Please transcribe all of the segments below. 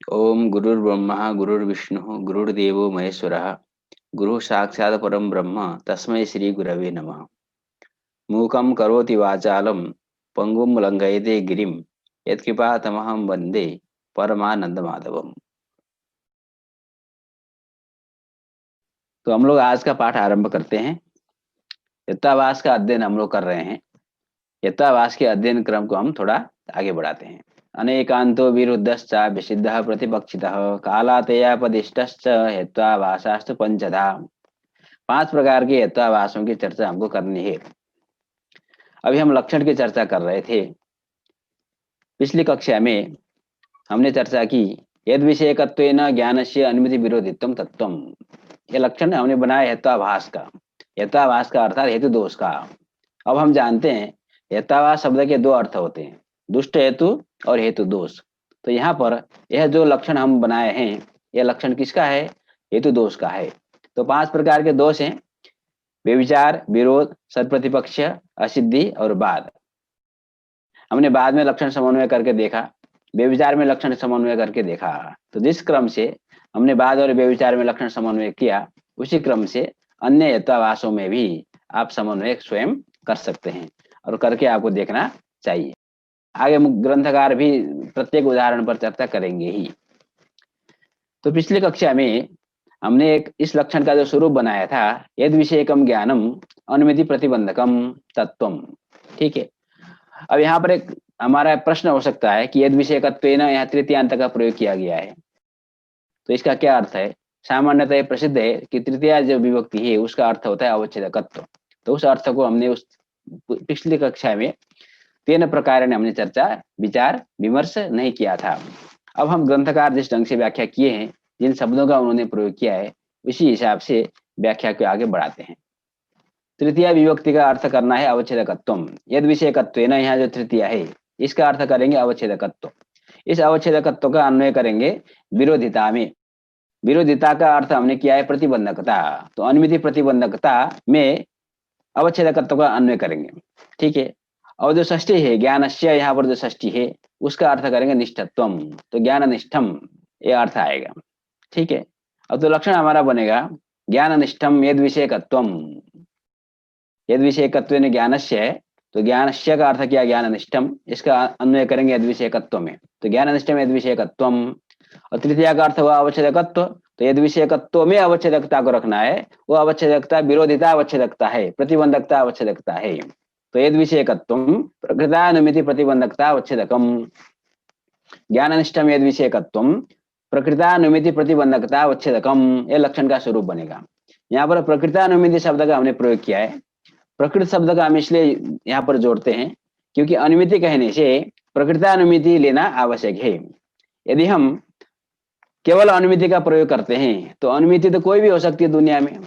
ओम गुरुर्ब्रह्मा गुरुर्विष्णु गुरुर्देवो महेश्वरः गुरु साक्षात् परम ब्रह्म तस्मै श्री गुरवे नमः। मूकं करोति वाचालं पंगुं लंघयते गिरिं यत्कृपातमहं वन्दे परमानंदमाधवम्। तो हम लोग आज का पाठ आरंभ करते हैं। यत्तावास का अध्ययन हम लोग कर रहे हैं। यत्तावास के अध्ययन क्रम को हम थोड़ा आगे बढ़ाते हैं। अनेकांतो विरुद्धश्च विसिद्धः प्रतिपक्षितः कालातेयापदिष्टश्च हेत्वाभासास्तु पंचधा। 5 प्रकार के हेत्वाभासों की चर्चा हमको करनी है। अभी हम लक्षण की चर्चा कर रहे थे। पिछली कक्षा में हमने चर्चा की यद विषयकत्वेन ज्ञानस्य अनुमिति विरोधित्वम तत्वम। ये लक्षण हमने बनाया हेत्वाभास का। हेत्वाभास का अर्थात हेतु दोष का। अब हम जानते हैं हेत्वाभास शब्द के 2 अर्थ होते हैं, दुष्ट हेतु और हेतु दोष। तो यहाँ पर यह जो लक्षण हम बनाए हैं, यह लक्षण किसका है? हेतु दोष का है। तो 5 प्रकार के दोष हैं: व्यभिचार, विरोध, सत्प्रतिपक्ष, असिद्धि और बाद। हमने बाद में लक्षण समन्वय करके देखा, व्यभिचार में लक्षण समन्वय करके देखा। तो जिस क्रम से हमने बाद और व्यभिचार में लक्षण समन्वय किया, उसी क्रम से अन्य हेत्वाभासों में भी आप समन्वय स्वयं कर सकते हैं और करके आपको देखना चाहिए। आगे ग्रंथकार भी प्रत्येक उदाहरण पर चर्चा करेंगे ही। तो पिछली कक्षा में हमने एक इस लक्षण का जो स्वरूप बनाया था, यद विषयकम ज्ञानम अनुमिति प्रतिबंधकम तत्वम। ठीक है। अब यहाँ पर एक हमारा प्रश्न हो सकता है कि यद विषयकत्वेन यहाँ तृतीयांत का प्रयोग किया गया है, तो इसका क्या अर्थ है? सामान्यतः प्रसिद्ध है कि तृतीया जो विभक्ति है उसका अर्थ होता है अवच्छेदकत्व। तो उस अर्थ को हमने उस पिछली कक्षा में 3 प्रकार ने हमने चर्चा विचार विमर्श नहीं किया था। अब हम ग्रंथकार जिस ढंग से व्याख्या किए हैं, जिन शब्दों का उन्होंने प्रयोग किया है, उसी हिसाब से व्याख्या को आगे बढ़ाते हैं। तृतीय विभक्ति का अर्थ करना है अवच्छेदकत्वम। यद विषयकत्वेन यहाँ जो तृतीय है, इसका अर्थ करेंगे अवच्छेदकत्व। इस अवच्छेदकत्व का अन्वय करेंगे विरोधिता में। विरोधिता का अर्थ हमने किया है प्रतिबंधकता, तो अनुमिति प्रतिबंधकता में अवच्छेदकत्व का अन्वय करेंगे। ठीक है। और जो षष्ठी है ज्ञानस्य, यहाँ पर जो षष्ठी है उसका अर्थ करेंगे निष्ठत्वम, तो ज्ञान निष्ठम ये अर्थ आएगा। ठीक है। अब तो लक्षण हमारा बनेगा ज्ञान निष्ठम यद विषयकत्वम। यद विषयकत्वेन ज्ञानस्य है, तो ज्ञानस्य का अर्थ किया ज्ञान निष्ठम, इसका अन्वय करेंगे यद विषयकत्व में, तो ज्ञान निष्ठम यद विषयकत्वम। और तृतीय का अर्थ हुआ अवच्छेदकत्व, तो यद विषयकत्व में अवच्छेदकता को रखना है। वो अवच्छेदकता विरोधिता अवच्छेदकता है, प्रतिबंधकता अवच्छेदकता है। तो यद विषयकत्वम प्रकृतानुमिति प्रतिबंधकता अवच्छेदकम। ज्ञाननिष्ठम यद विषयकत्वम प्रकृतानुमिति प्रतिबंधकता अवच्छेदकम, ये लक्षण का स्वरूप बनेगा। यहाँ पर प्रकृतानुमिति शब्द का हमने प्रयोग किया है। प्रकृत शब्द का हम इसलिए यहाँ पर जोड़ते हैं क्योंकि अनुमिति कहने से प्रकृतानुमिति लेना आवश्यक है। यदि हम केवल अनुमिति का प्रयोग करते हैं, तो अनुमिति तो कोई भी हो सकती है दुनिया में,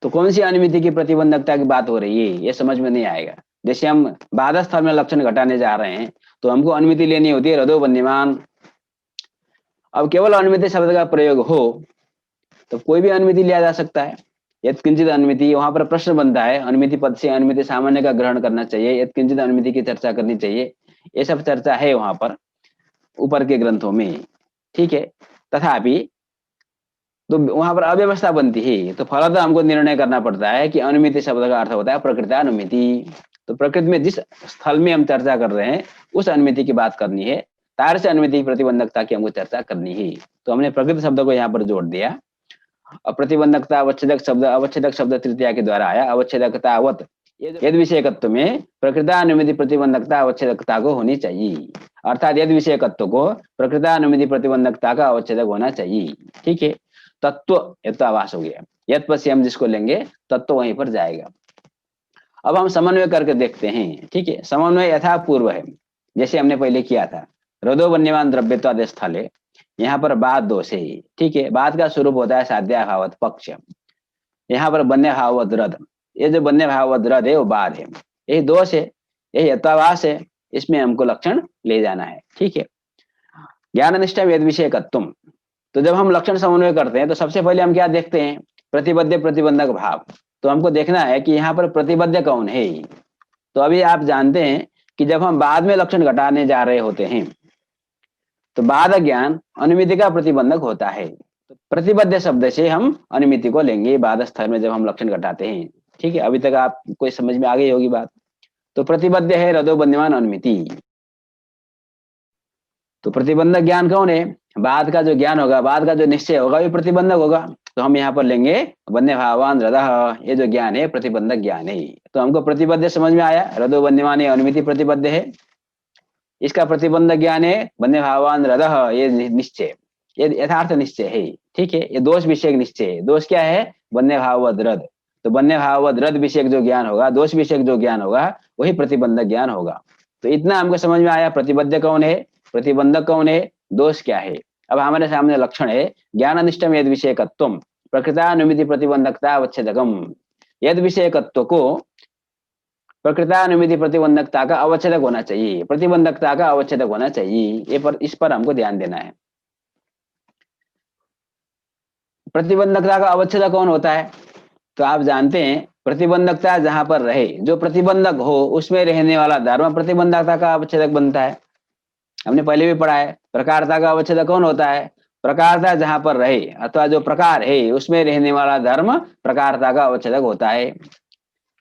तो कौन सी अनुमिति की प्रतिबंधकता की बात हो रही है, ये समझ में नहीं आएगा। जैसे हम बाधा स्थल में लक्षण घटाने जा रहे हैं, तो हमको अनुमिति लेनी होती है रदो बन्यमान। अब केवल अनुमिति शब्द का प्रयोग हो तो कोई भी अनुमिति लिया जा सकता है। यद किंचित अनुमिति, वहां पर प्रश्न बनता है अनुमिति पद से अनुमिति सामान्य का ग्रहण करना चाहिए, यद किंचित अनुमिति की चर्चा करनी चाहिए, ये सब चर्चा है वहां पर ऊपर के ग्रंथों में। ठीक है। तथापि तो वहां पर अव्यवस्था बनती है, तो फलतः हमको निर्णय करना पड़ता है कि अनुमिति शब्द का अर्थ होता है प्रकृतानुमिति। तो प्रकृति में जिस स्थल में हम चर्चा कर रहे हैं उस अनुमिति की बात करनी है, तार से अनुमिति की प्रतिबंधकता की हमको चर्चा करनी है। तो हमने प्रकृति शब्द को यहाँ पर जोड़ दिया। और प्रतिबंधकता अवच्छेदक शब्द तृतीया के द्वारा आया, अवच्छेदकतावत यद विषयकत्व में प्रकृतानुमिति प्रतिबंधकता अवच्छेदकता को होनी चाहिए, अर्थात यद विषयकत्व को प्रकृतानुमिति प्रतिबंधकता का अवच्छेदक होना चाहिए। ठीक है। तत्व यत्वाभास हो गया, यद पर से हम जिसको लेंगे तत्व वहीं पर जाएगा। अब हम समन्वय करके देखते हैं। ठीक है। समन्वय यथा पूर्व है, जैसे हमने पहले किया था। रदो वन्यमान द्रव्यत्वाद स्थले, यहाँ पर बाद दोष है। ठीक है। बाद का स्वरूप होता है साध्याभावत पक्ष। यहाँ पर बन्य भाववत रद, ये जो बन्य भाववत रद है वो बाद है, यही दोष है, यही यत्वाभास है, इसमें हमको लक्षण ले जाना है। ठीक है। ज्ञान निष्ठा वेद विषयकत्वम, तो जब हम लक्षण समन्वय करते हैं तो सबसे पहले हम क्या देखते हैं? प्रतिबद्ध प्रतिबंधक भाव। तो हमको देखना है कि यहाँ पर प्रतिबद्ध कौन है। तो अभी आप जानते हैं कि जब हम बाद में लक्षण घटाने जा रहे होते हैं तो बाधक ज्ञान अनुमिति का प्रतिबंधक होता है। तो प्रतिबद्ध शब्द से हम अनुमिति को लेंगे बाधक स्थल में जब हम लक्षण घटाते हैं। ठीक है, अभी तक आप कोई समझ में आ गई होगी बात। तो प्रतिबद्ध है रदो बन्यमान अनुमिति। तो प्रतिबंधक ज्ञान कौन है? बाद का जो ज्ञान होगा, बाद का जो निश्चय होगा, ये प्रतिबंधक होगा। तो हम यहाँ पर लेंगे वन्य भावान हृदय, ये जो ज्ञान है प्रतिबंधक ज्ञान है। तो हमको प्रतिबद्ध समझ में आया, हृदय वन्यमान अनुमिति प्रतिबद्ध है। इसका प्रतिबंधक ज्ञान है वन्य भावान हृदय, ये निश्चय, ये यथार्थ निश्चय है। ठीक है, ये दोष विषय निश्चय है। दोष क्या है? वन्य भाववद रद। तो वन्य भाववद रद विषय जो ज्ञान होगा, दोष विषय जो ज्ञान होगा, वही प्रतिबंधक ज्ञान होगा। तो इतना हमको समझ में आया, प्रतिबद्ध कौन है, प्रतिबंधक कौन है, दोष क्या है। अब हमारे सामने लक्षण है ज्ञान अनिष्टम यद विषयकत्वम प्रकृतानुमिति प्रतिबंधकता अवच्छेदकम। यद विषयकत्व को प्रकृतानुमिति प्रतिबंधकता का अवच्छेदक होना चाहिए, प्रतिबंधकता का अवच्छेदक होना चाहिए। इस पर हमको ध्यान देना है। प्रतिबंधकता का अवच्छेदक कौन होता है? तो आप जानते हैं प्रतिबंधकता जहां पर रहे, जो प्रतिबंधक हो उसमें रहने वाला धर्म प्रतिबंधकता का अवच्छेदक बनता है। हमने पहले भी पढ़ा है। प्रकारता का अवच्छेदक कौन होता है? प्रकारता जहां पर रहे अथवा जो प्रकार है उसमें रहने वाला धर्म प्रकारता का अवच्छेदक होता है।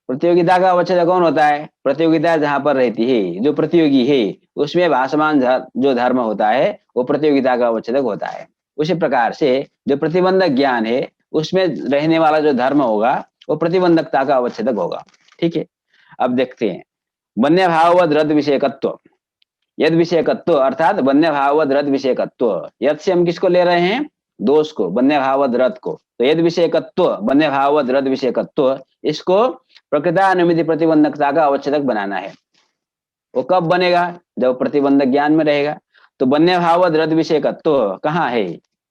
प्रतियोगिता का अवच्छेदक कौन होता है? प्रतियोगिता जहां पर रहती है, जो प्रतियोगी है उसमें भासमान जो धर्म होता है वो प्रतियोगिता का अवच्छेदक होता है। उसी प्रकार से जो प्रतिबंधक ज्ञान है उसमें रहने वाला जो धर्म होगा वो प्रतिबंधकता का अवच्छेदक होगा। ठीक है, अब देखते हैं वन्य भाववद रद विषयकत्व। यद विषयकत्व अर्थात वन्य भाववद रद विषयकत्व। यद से हम किसको ले रहे हैं? दोष को, वन्य भाववद रद को। तो यद विषयकत्व वन्य भाववद रद विषयकत्व, इसको प्रकृतानुमिति प्रतिबंधकता का अवच्छेदक बनाना है। वो कब बनेगा? जब प्रतिबंधक ज्ञान में रहेगा। तो वन्य भाववद रद विषयकत्व कहाँ है?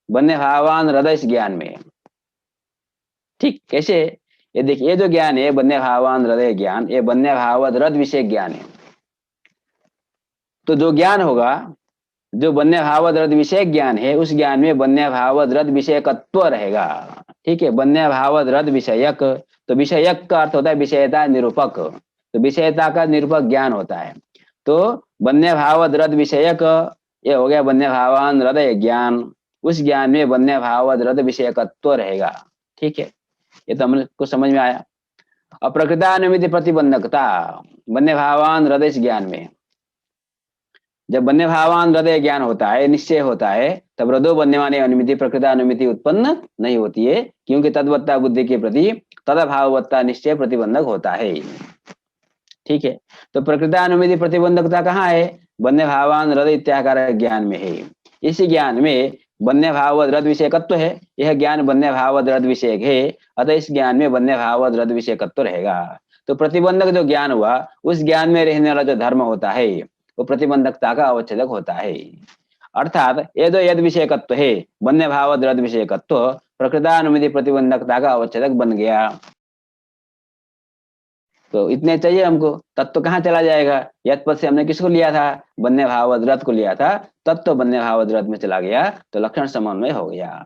वन्य भावान हृदय ज्ञान में। ठीक, कैसे? ये देखिए, ये जो ज्ञान है वन्य भावान हृदय ज्ञान, ये वन्य भाववद रद विषय ज्ञान है। तो जो ज्ञान होगा, जो वन्य भाववद रद विषय ज्ञान है, उस ज्ञान में वन्य भाववद रद विषयकत्व रहेगा। ठीक है, वन्य भाववद रद विषयक। तो विषयक का अर्थ होता है विषयता निरूपक। तो विषयता का निरूपक ज्ञान होता है। तो वन्य भाववद रद विषयक, ये हो गया वन्य भावान हृदय ज्ञान। उस ज्ञान में वन्य भाववद रद विषयकत्व रहेगा। ठीक है, ये तो हमको समझ में आया। अप्रकृतानुमिति प्रतिबंधकता वन्य भावान हृदय ज्ञान में। जब वन्य भावान हृदय ज्ञान होता है, निश्चय होता है, तब हृदय वन्यमान अनुमिति प्रकृतानुमिति उत्पन्न नहीं होती है, क्योंकि तद्वत्ता बुद्धि के प्रति तदभाववत्ता निश्चय प्रतिबंधक होता है। ठीक है, तो प्रकृतानुमिति प्रतिबंधकता कहाँ है? वन्य भावान हृदय इत्याकार ज्ञान में है। इसी ज्ञान में वन्य भाववद रद विषयकत्व है। यह ज्ञान वन्य भाववद रद विषयक है, अतः इस ज्ञान में वन्य भाववद रद विषयकत्व रहेगा। तो प्रतिबंधक जो ज्ञान हुआ, उस ज्ञान में रहने वाला जो धर्म होता है वो प्रतिबंधकता का अवच्छेदक होता है। अर्थात ये जो यद विषयकत्व है वन्य भाववद रद विषयकत्व प्रकृतानुमिति प्रतिबंधकता का अवच्छेदक बन गया। तो इतने चाहिए हमको। तत्व कहाँ चला जाएगा? यद पद से हमने किसको लिया था? वन्य भाववद रद को लिया था। तत्व वन्य भाववद रद में चला गया तो लक्षण समन्वय हो गया।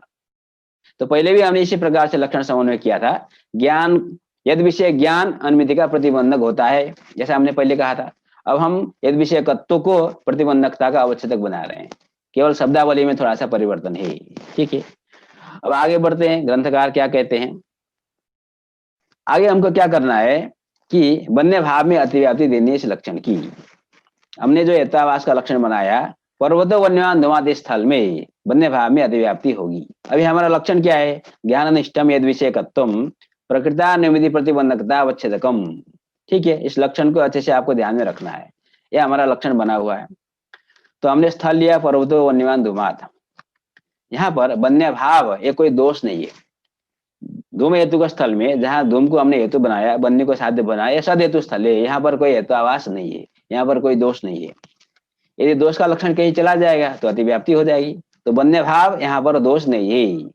तो पहले भी हमने इसी प्रकार से लक्षण समन्वय किया था। ज्ञान, यद विषय ज्ञान अनुमिति का प्रतिबंधक होता है, जैसा हमने पहले कहा था। अब हम यद विषयकत्व को प्रतिबंधकता का अवच्छेदक बना रहे हैं, केवल शब्दावली में थोड़ा सा परिवर्तन है। ठीक है, अब आगे बढ़ते हैं, ग्रंथकार क्या कहते हैं। आगे हमको क्या करना है कि वन्य भाव में अतिव्याप्ति देनी है इस लक्षण की। हमने जो यथावास का लक्षण बनाया, पर्वतो वन्यमान धुमाते स्थल में वन्य भाव में अतिव्याप्ति होगी। अभी हमारा लक्षण क्या है? ज्ञान अनिष्टम यद विषयकत्वम प्रकृतानुमिति प्रतिबंधकता अवच्छेदकम। ठीक है, इस लक्षण को अच्छे से आपको ध्यान में रखना है। यह हमारा लक्षण बना हुआ है। तो हमने स्थल लिया पर्वतो वन्यमान धुमात। यहाँ पर वन्य भाव ये कोई दोष नहीं है। धूम हेतु का स्थल में जहाँ धूम को हमने हेतु बनाया, वन्य को साध्य बनाया, सद हेतु स्थल है। यहाँ पर कोई हेतु आवास नहीं है, यहाँ पर कोई दोष नहीं है। यदि दोष का लक्षण कहीं चला जाएगा तो अतिव्याप्ति हो जाएगी। तो वन्य भाव यहाँ पर दोष नहीं है,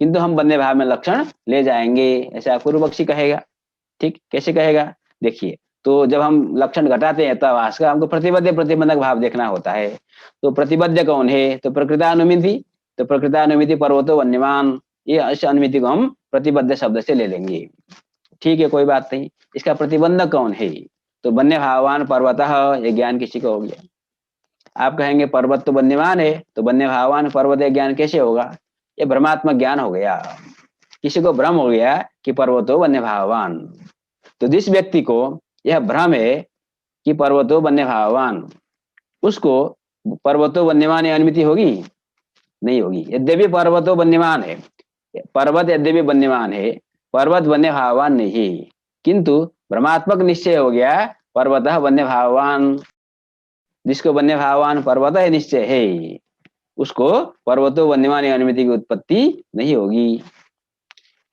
किंतु हम वन्य भाव में लक्षण ले जाएंगे, ऐसा पूर्व पक्षी कहेगा। ठीक, कैसे कहेगा? देखिए, तो जब हम लक्षण घटाते हैं तवास का, हमको प्रतिबद्ध प्रतिबंधक भाव देखना होता है। तो प्रतिबद्ध कौन है? तो प्रकृतानुमिति। तो प्रकृतानुमिति पर्वतो वन्यमान, ये इस अनुमिति को हम प्रतिबद्ध शब्द से ले लेंगे। ठीक है, कोई बात नहीं। इसका प्रतिबंधक कौन है? तो वन्य भावान पर्वतः, ये ज्ञान किसी को हो गया। आप कहेंगे पर्वत तो वन्यमान है, तो वन्य भावान पर्वत ज्ञान कैसे होगा? ये भ्रमात्मक ज्ञान हो गया। किसी को भ्रम हो गया कि पर्वतो वन्य भावान। तो जिस व्यक्ति को यह भ्रम है कि पर्वतो वन्य भावान, उसको पर्वतो वन्यमान अनुमति होगी? नहीं होगी। यद्यपि पर्वतो वन्यमान है, पर्वत यद्यपि वन्यमान है, पर्वत वन्य भावान नहीं, किंतु भ्रमात्मक निश्चय हो गया पर्वत वन्य भावान। जिसको वन्य भावान पर्वत है निश्चय है, उसको पर्वतो वन्यमान अनुमति की उत्पत्ति नहीं होगी।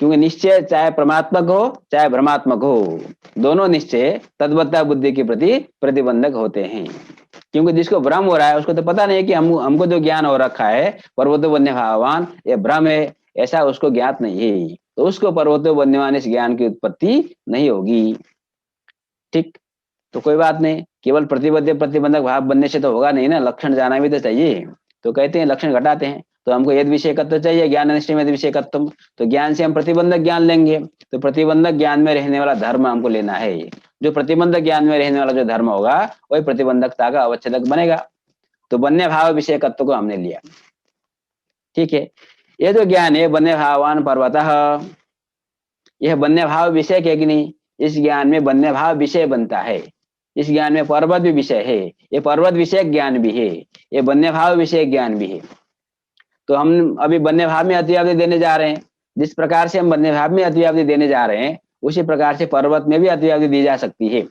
क्योंकि निश्चय चाहे परमात्मक हो चाहे भ्रमात्मक हो, दोनों निश्चय तद्वत्ता बुद्धि के प्रति प्रतिबंधक होते हैं। क्योंकि जिसको भ्रम हो रहा है उसको तो पता नहीं है कि हमको जो ज्ञान हो रखा है पर्वतो वन्य भावान ये भ्रम है, ऐसा उसको ज्ञात नहीं है, तो उसको पर्वतो वन्यमान इस ज्ञान की उत्पत्ति नहीं होगी। ठीक, तो कोई बात नहीं, केवल प्रतिबद्ध प्रतिबंधक भाव बनने से तो होगा नहीं ना, लक्षण जाना भी तो चाहिए। तो कहते हैं लक्षण घटाते हैं, तो हमको यद विषयकत्व चाहिए, ज्ञान अनिष्ट में विषयकत्व, तो ज्ञान से हम प्रतिबंधक ज्ञान लेंगे, तो प्रतिबंधक ज्ञान में रहने वाला धर्म हमको लेना है। जो प्रतिबंधक ज्ञान में रहने वाला जो धर्म होगा वही प्रतिबंधकता का अवच्छेदक बनेगा। तो वन्य भाव विषयकत्व को हमने लिया। ठीक है, ये जो ज्ञान है वन्य भावान पर्वतः, यह वन्य भाव विषय है कि नहीं? इस ज्ञान में वन्य भाव विषय बनता है। इस ज्ञान में पर्वत भी विषय है, ये पर्वत विषय ज्ञान भी है, ये वन्य भाव विषय ज्ञान भी है। तो हम अभी वन्य भाव में अतिव्याप्ति देने जा रहे हैं। जिस प्रकार से हम वन्य भाव में अतिव्याप्ति देने जा रहे हैं उसी प्रकार से पर्वत में भी अतिव्याप्ति दी जा सकती है।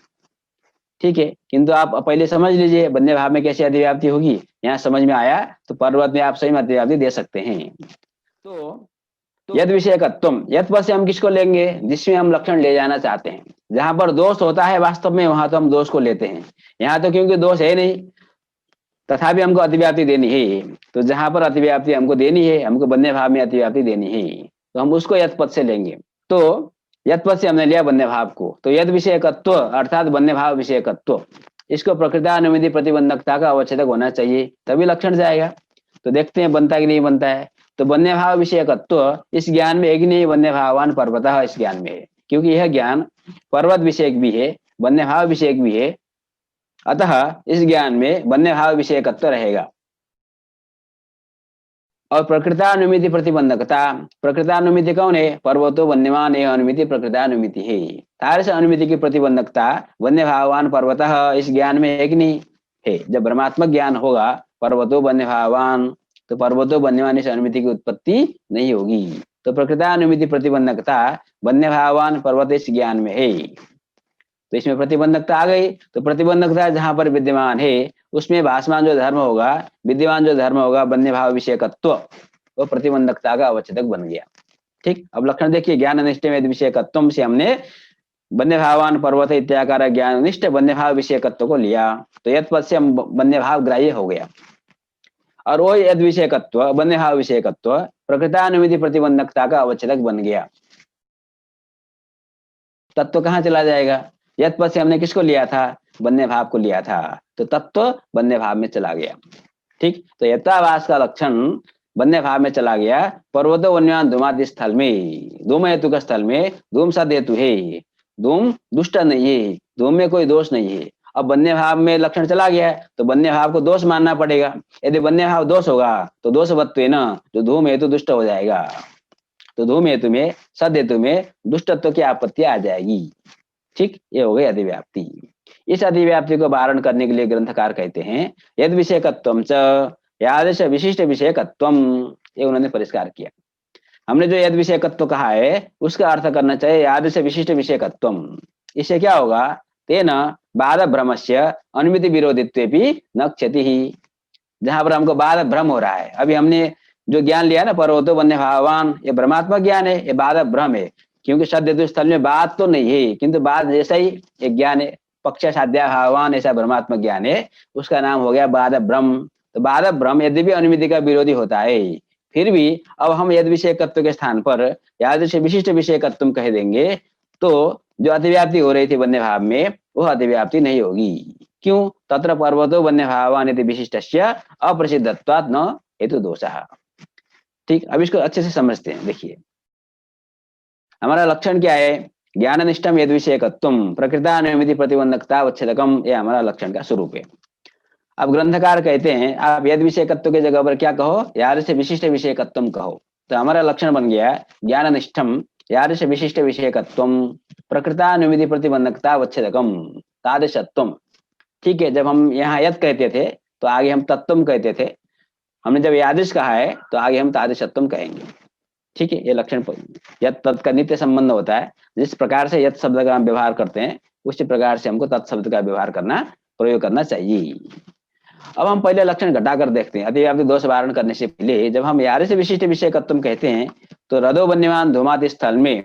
ठीक है, किंतु आप पहले समझ लीजिए वन्य भाव में कैसे अतिव्याप्ति होगी। यहाँ समझ में आया तो पर्वत में आप सही में अतिव्याप्ति दे सकते हैं। तो यद विषयकत्व, यद पद से हम किसको लेंगे? जिसमें हम लक्षण ले जाना चाहते हैं। जहां पर दोष होता है वास्तव में वहां तो हम दोष को लेते हैं, यहाँ तो क्योंकि दोष है नहीं तथापि हमको अतिव्याप्ति देनी है। तो जहां पर अतिव्याप्ति हमको देनी है, हमको वन्य भाव में अतिव्याप्ति देनी है, तो हम उसको यद पद से लेंगे। तो यद पद से हमने लिया वन्य भाव को, तो यद विषयकत्व अर्थात वन्य भाव विषयकत्व, इसको प्रकृतानुमिति प्रतिबंधकता का अवच्छेदक होना चाहिए, तभी लक्षण जाएगा। तो देखते हैं बनता कि नहीं बनता है। तो वन्य भाव विषयकत्व इस ज्ञान में एक नहीं, वन्य भावान पर्वतः इस ज्ञान में है, क्योंकि यह ज्ञान पर्वत विषयक भी है वन्य भाव विषयक भी है, अतः इस ज्ञान में वन्य भाव विषयकत्व रहेगा। और प्रकृतानुमिति प्रतिबंधकता, प्रकृतानुमिति कौन है? पर्वतो वन्यमान यह अनुमिति प्रकृतानुमिति है। तार से अनुमिति की प्रतिबंधकता वन्य भावान पर्वतः इस ज्ञान में एक नहीं है। जब ब्रह्मात्मक ज्ञान होगा पर्वतो वन्य भावान, तो पर्वतो वन्यमान इस अनुमिति की उत्पत्ति नहीं होगी। तो प्रकृतानुमिति प्रतिबंधकता वन्य भावान पर्वत इस ज्ञान में है, तो इसमें प्रतिबंधकता आ गई। तो प्रतिबंधकता जहां पर विद्यमान है उसमें भासमान जो धर्म होगा, विद्यमान जो धर्म होगा वन्य भाव विषयकत्व, वो प्रतिबंधकता का अवच्छेदक बन गया। ठीक, अब लक्षण देखिए, ज्ञान अनिष्ट में विषयकत्व से हमने वन्य भावान पर्वत इत्याकार ज्ञान अनिष्ट वन्य भाव विषयकत्व को लिया, तो यद पद से हम वन्य भाव ग्राह्य हो गया। और वो यद विषयकत्व वन्य भाव विषयकत्व प्रकृतानुमिति प्रतिबंधकता का अवच्छेदक बन गया। तत्व कहाँ चला जाएगा? यद पद से हमने किसको लिया था? वन्य भाव को लिया था, तो तत्व वन्य भाव में चला गया। ठीक, तो यथावास का लक्षण वन्य भाव में चला गया। पर्वतो वन्यमान धूमादि स्थल में, धूम हेतु का स्थल में धूम सद हेतु है, धूम दुष्ट नहीं है, धूम में कोई दोष नहीं है। अब वन्य भाव में लक्षण चला गया तो वन्य भाव को दोष मानना पड़ेगा। यदि वन्य भाव दोष होगा तो दोषवत्व न जो धूम हेतु दुष्ट हो जाएगा, तो धूम हेतु में सद हेतु में दुष्टत्व की आपत्ति आ जाएगी। ठीक, ये हो गई अतिव्याप्ति। इस अतिव्याप्ति को वारण करने के लिए ग्रंथकार कहते हैं यद विषयकत्वम च यादृश विशिष्ट विषयकत्वम, ये उन्होंने परिष्कार किया। हमने जो यद विषयकत्व कहा है उसका अर्थ करना चाहिए यादृश विशिष्ट विषयकत्वम। इससे क्या होगा? तेन बाध भ्रमस्य अनुमिति विरोधित्वे भी न क्षति ही। जहां पर हमको बाध भ्रम हो रहा है, अभी हमने जो ज्ञान लिया ना पर्वतो वन्य भावान, ये भ्रमात्मक ज्ञान है, ये बाध भ्रम है। क्योंकि सद स्थल में बात तो नहीं है, किंतु बात जैसा ही एक ज्ञान है, पक्ष साध्या भावान ऐसा भ्रमात्मक ज्ञान है, उसका नाम हो गया बाध भ्रम। तो बाध भ्रम यद्यपि अनुमिति का विरोधी होता है, फिर भी अब हम यद विषयकत्व के स्थान पर यादृश विशिष्ट विषयकत्व कह देंगे, तो जो अतिव्याप्ति हो रही थी वन्य भाव में वह अतिव्याप्ति नहीं होगी। क्यों? तत्र पर्वतो वन्य भावान इति विशिष्टस्य अप्रसिद्धत्वात् न हेतु दोषः। ठीक, अब इसको अच्छे से समझते हैं। देखिए हमारा लक्षण क्या है? ज्ञाननिष्ठम यद विषयकत्वम प्रकृतानुमिति प्रतिबंधकता अवच्छेदकम, ये हमारा लक्षण का स्वरूप है। अब ग्रंथकार कहते हैं आप यद विषयकत्व की जगह पर क्या कहो, यार से विशिष्ट विषयकत्वम कहो। तो हमारा लक्षण बन गया ज्ञान निष्ठम यार से विशिष्ट विषयकत्वम प्रकृतानुविधि प्रतिबंधकता वच्छेदकम तादृशत्वम। ठीक है, जब हम यहाँ यद कहते थे तो आगे हम तत्वम कहते थे, हमने जब यादृश कहा है तो आगे हम तादृशत्वम कहेंगे। ठीक है, ये लक्षण यद तत् का नित्य संबंध होता है। जिस प्रकार से यद शब्द का हम व्यवहार करते हैं उसी प्रकार से हमको तत्शब्द का व्यवहार करना, प्रयोग करना चाहिए। अब हम पहले लक्षण घटाकर देखते हैं। अतिव्याप्ति दोष वारण करने से पहले जब हम यारे से विशिष्ट विषयकत्व कहते हैं तो रदो वन्यमान धूमात स्थल में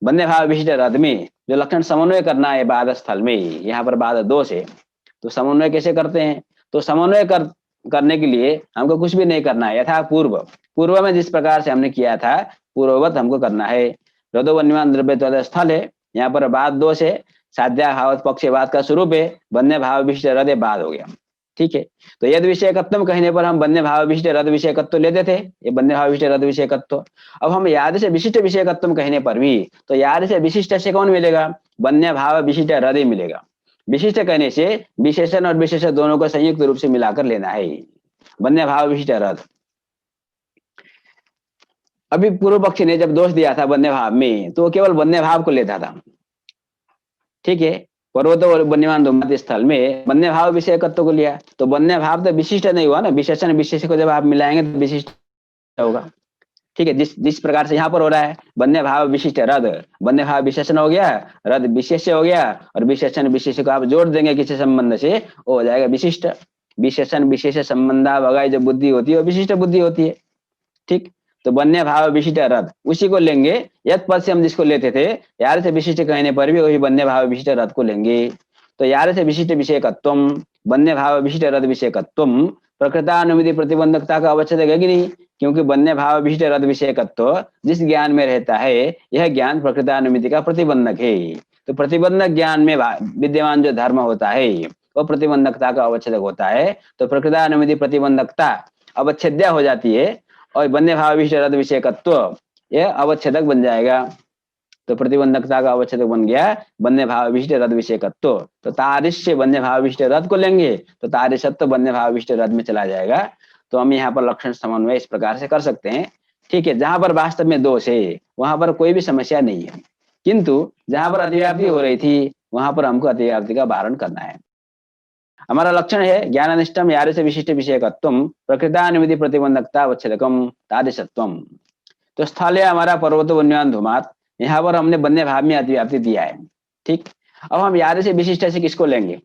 वन्य भाव विशिष्ट रद में जो लक्षण समन्वय करना है बाद स्थल में, यहाँ पर बाद दोष है, तो समन्वय कैसे करते हैं? तो समन्वय करने के लिए हमको कुछ भी नहीं करना है, यथा पूर्व में जिस प्रकार से हमने किया था पूर्ववत हमको करना है। रदो वन्यमान द्रव्य स्थल है, यहाँ पर बाद दोष है, साध्याभाव पक्षवाद का स्वरूप है, वन्य भाव विशिष्ट रद बाद हो गया। ठीक है, तो यद विषयकत्व कहने पर हम वन्य भाव विशिष्ट रद विषयकत्व लेते थे, ये वन्य भाव विशिष्ट रद विषयकत्व। अब हम याद से विशिष्ट विषयकत्व कहने पर भी तो याद से विशिष्ट से कौन मिलेगा? वन्य भाव विशिष्ट रद मिलेगा। विशिष्ट कहने से विशेषण और विशेषण दोनों को संयुक्त रूप से मिलाकर लेना है, वन्य भाव विशिष्ट रद। अभी पूर्व पक्षी ने जब दोष दिया था वन्य भाव में तो केवल वन्य भाव को लेता था। ठीक है, पर्वत और वन्यमान धूमात स्थल में वन्य भाव विषयकत्व को लिया, तो वन्य भाव तो विशिष्ट नहीं हुआ ना, विशेषण विशेष को जब आप मिलाएंगे तो विशिष्ट होगा। ठीक है, जिस जिस प्रकार से यहाँ पर हो रहा है वन्य भाव विशिष्ट रद, वन्य भाव विशेषण हो गया, रद विशेष हो गया, और विशेषण विशेष को आप जोड़ देंगे किसी संबंध से, वो हो जाएगा विशिष्ट। विशेषण विशेष संबंधा भगाई जो बुद्धि होती है वो विशिष्ट बुद्धि होती है। ठीक, तो वन्य भाव विशिष्ट रद उसी को लेंगे। यद पद से हम जिसको लेते थे यार से विशिष्ट कहने पर भी वही वन्य भाव विशिष्ट रद को लेंगे। तो यार से विशिष्ट विषयकत्वम वन्य भाव विशिष्ट रद विषयकत्वम प्रकृतानुविधि प्रतिबंधकता का अवच्छेदक है कि नहीं? क्योंकि वन्य भाव विशिष्ट रद विषयकत्व जिस ज्ञान में रहता है यह ज्ञान प्रकृतानुमिति का प्रतिबंधक है। तो प्रतिबंधक ज्ञान में विद्यमान जो धर्म होता है वो प्रतिबंधकता का अवच्छेदक होता है। तो प्रकृतानुमिति प्रतिबंधकता अवच्छेद्य हो जाती है और वन्य भाव विशिष्ट रद विषयकत्व यह अवच्छेदक बन जाएगा। तो प्रतिबंधकता का अवच्छेदक बन गया वन्य भाव विशिष्ट रद विषयकत्व। तो तारिश वन्य भाव विशिष्ट रद को लेंगे तो तारिशत्व वन्य भाव विशिष्ट रद में चला जाएगा। तो हम यहाँ पर लक्षण समन्वय इस प्रकार से कर सकते हैं। ठीक है, जहां पर वास्तव में दोष है वहां पर कोई भी समस्या नहीं है, किंतु जहां पर अतिव्याप्ति हो रही थी वहां पर हमको अतिव्याप्ति का वारण करना है। हमारा लक्षण है ज्ञाननिष्ठम यारे से विशिष्ट विषयकत्वम प्रकृतानुमिति प्रतिबंधकता अवच्छेदकम तादृशत्वम। तो स्थल है हमारा पर्वत वन्यमान धूमात, यहाँ पर हमने वन्य भाव में अतिव्याप्ति दिया है। ठीक, अब हम यारे से विशिष्ट से किसको लेंगे?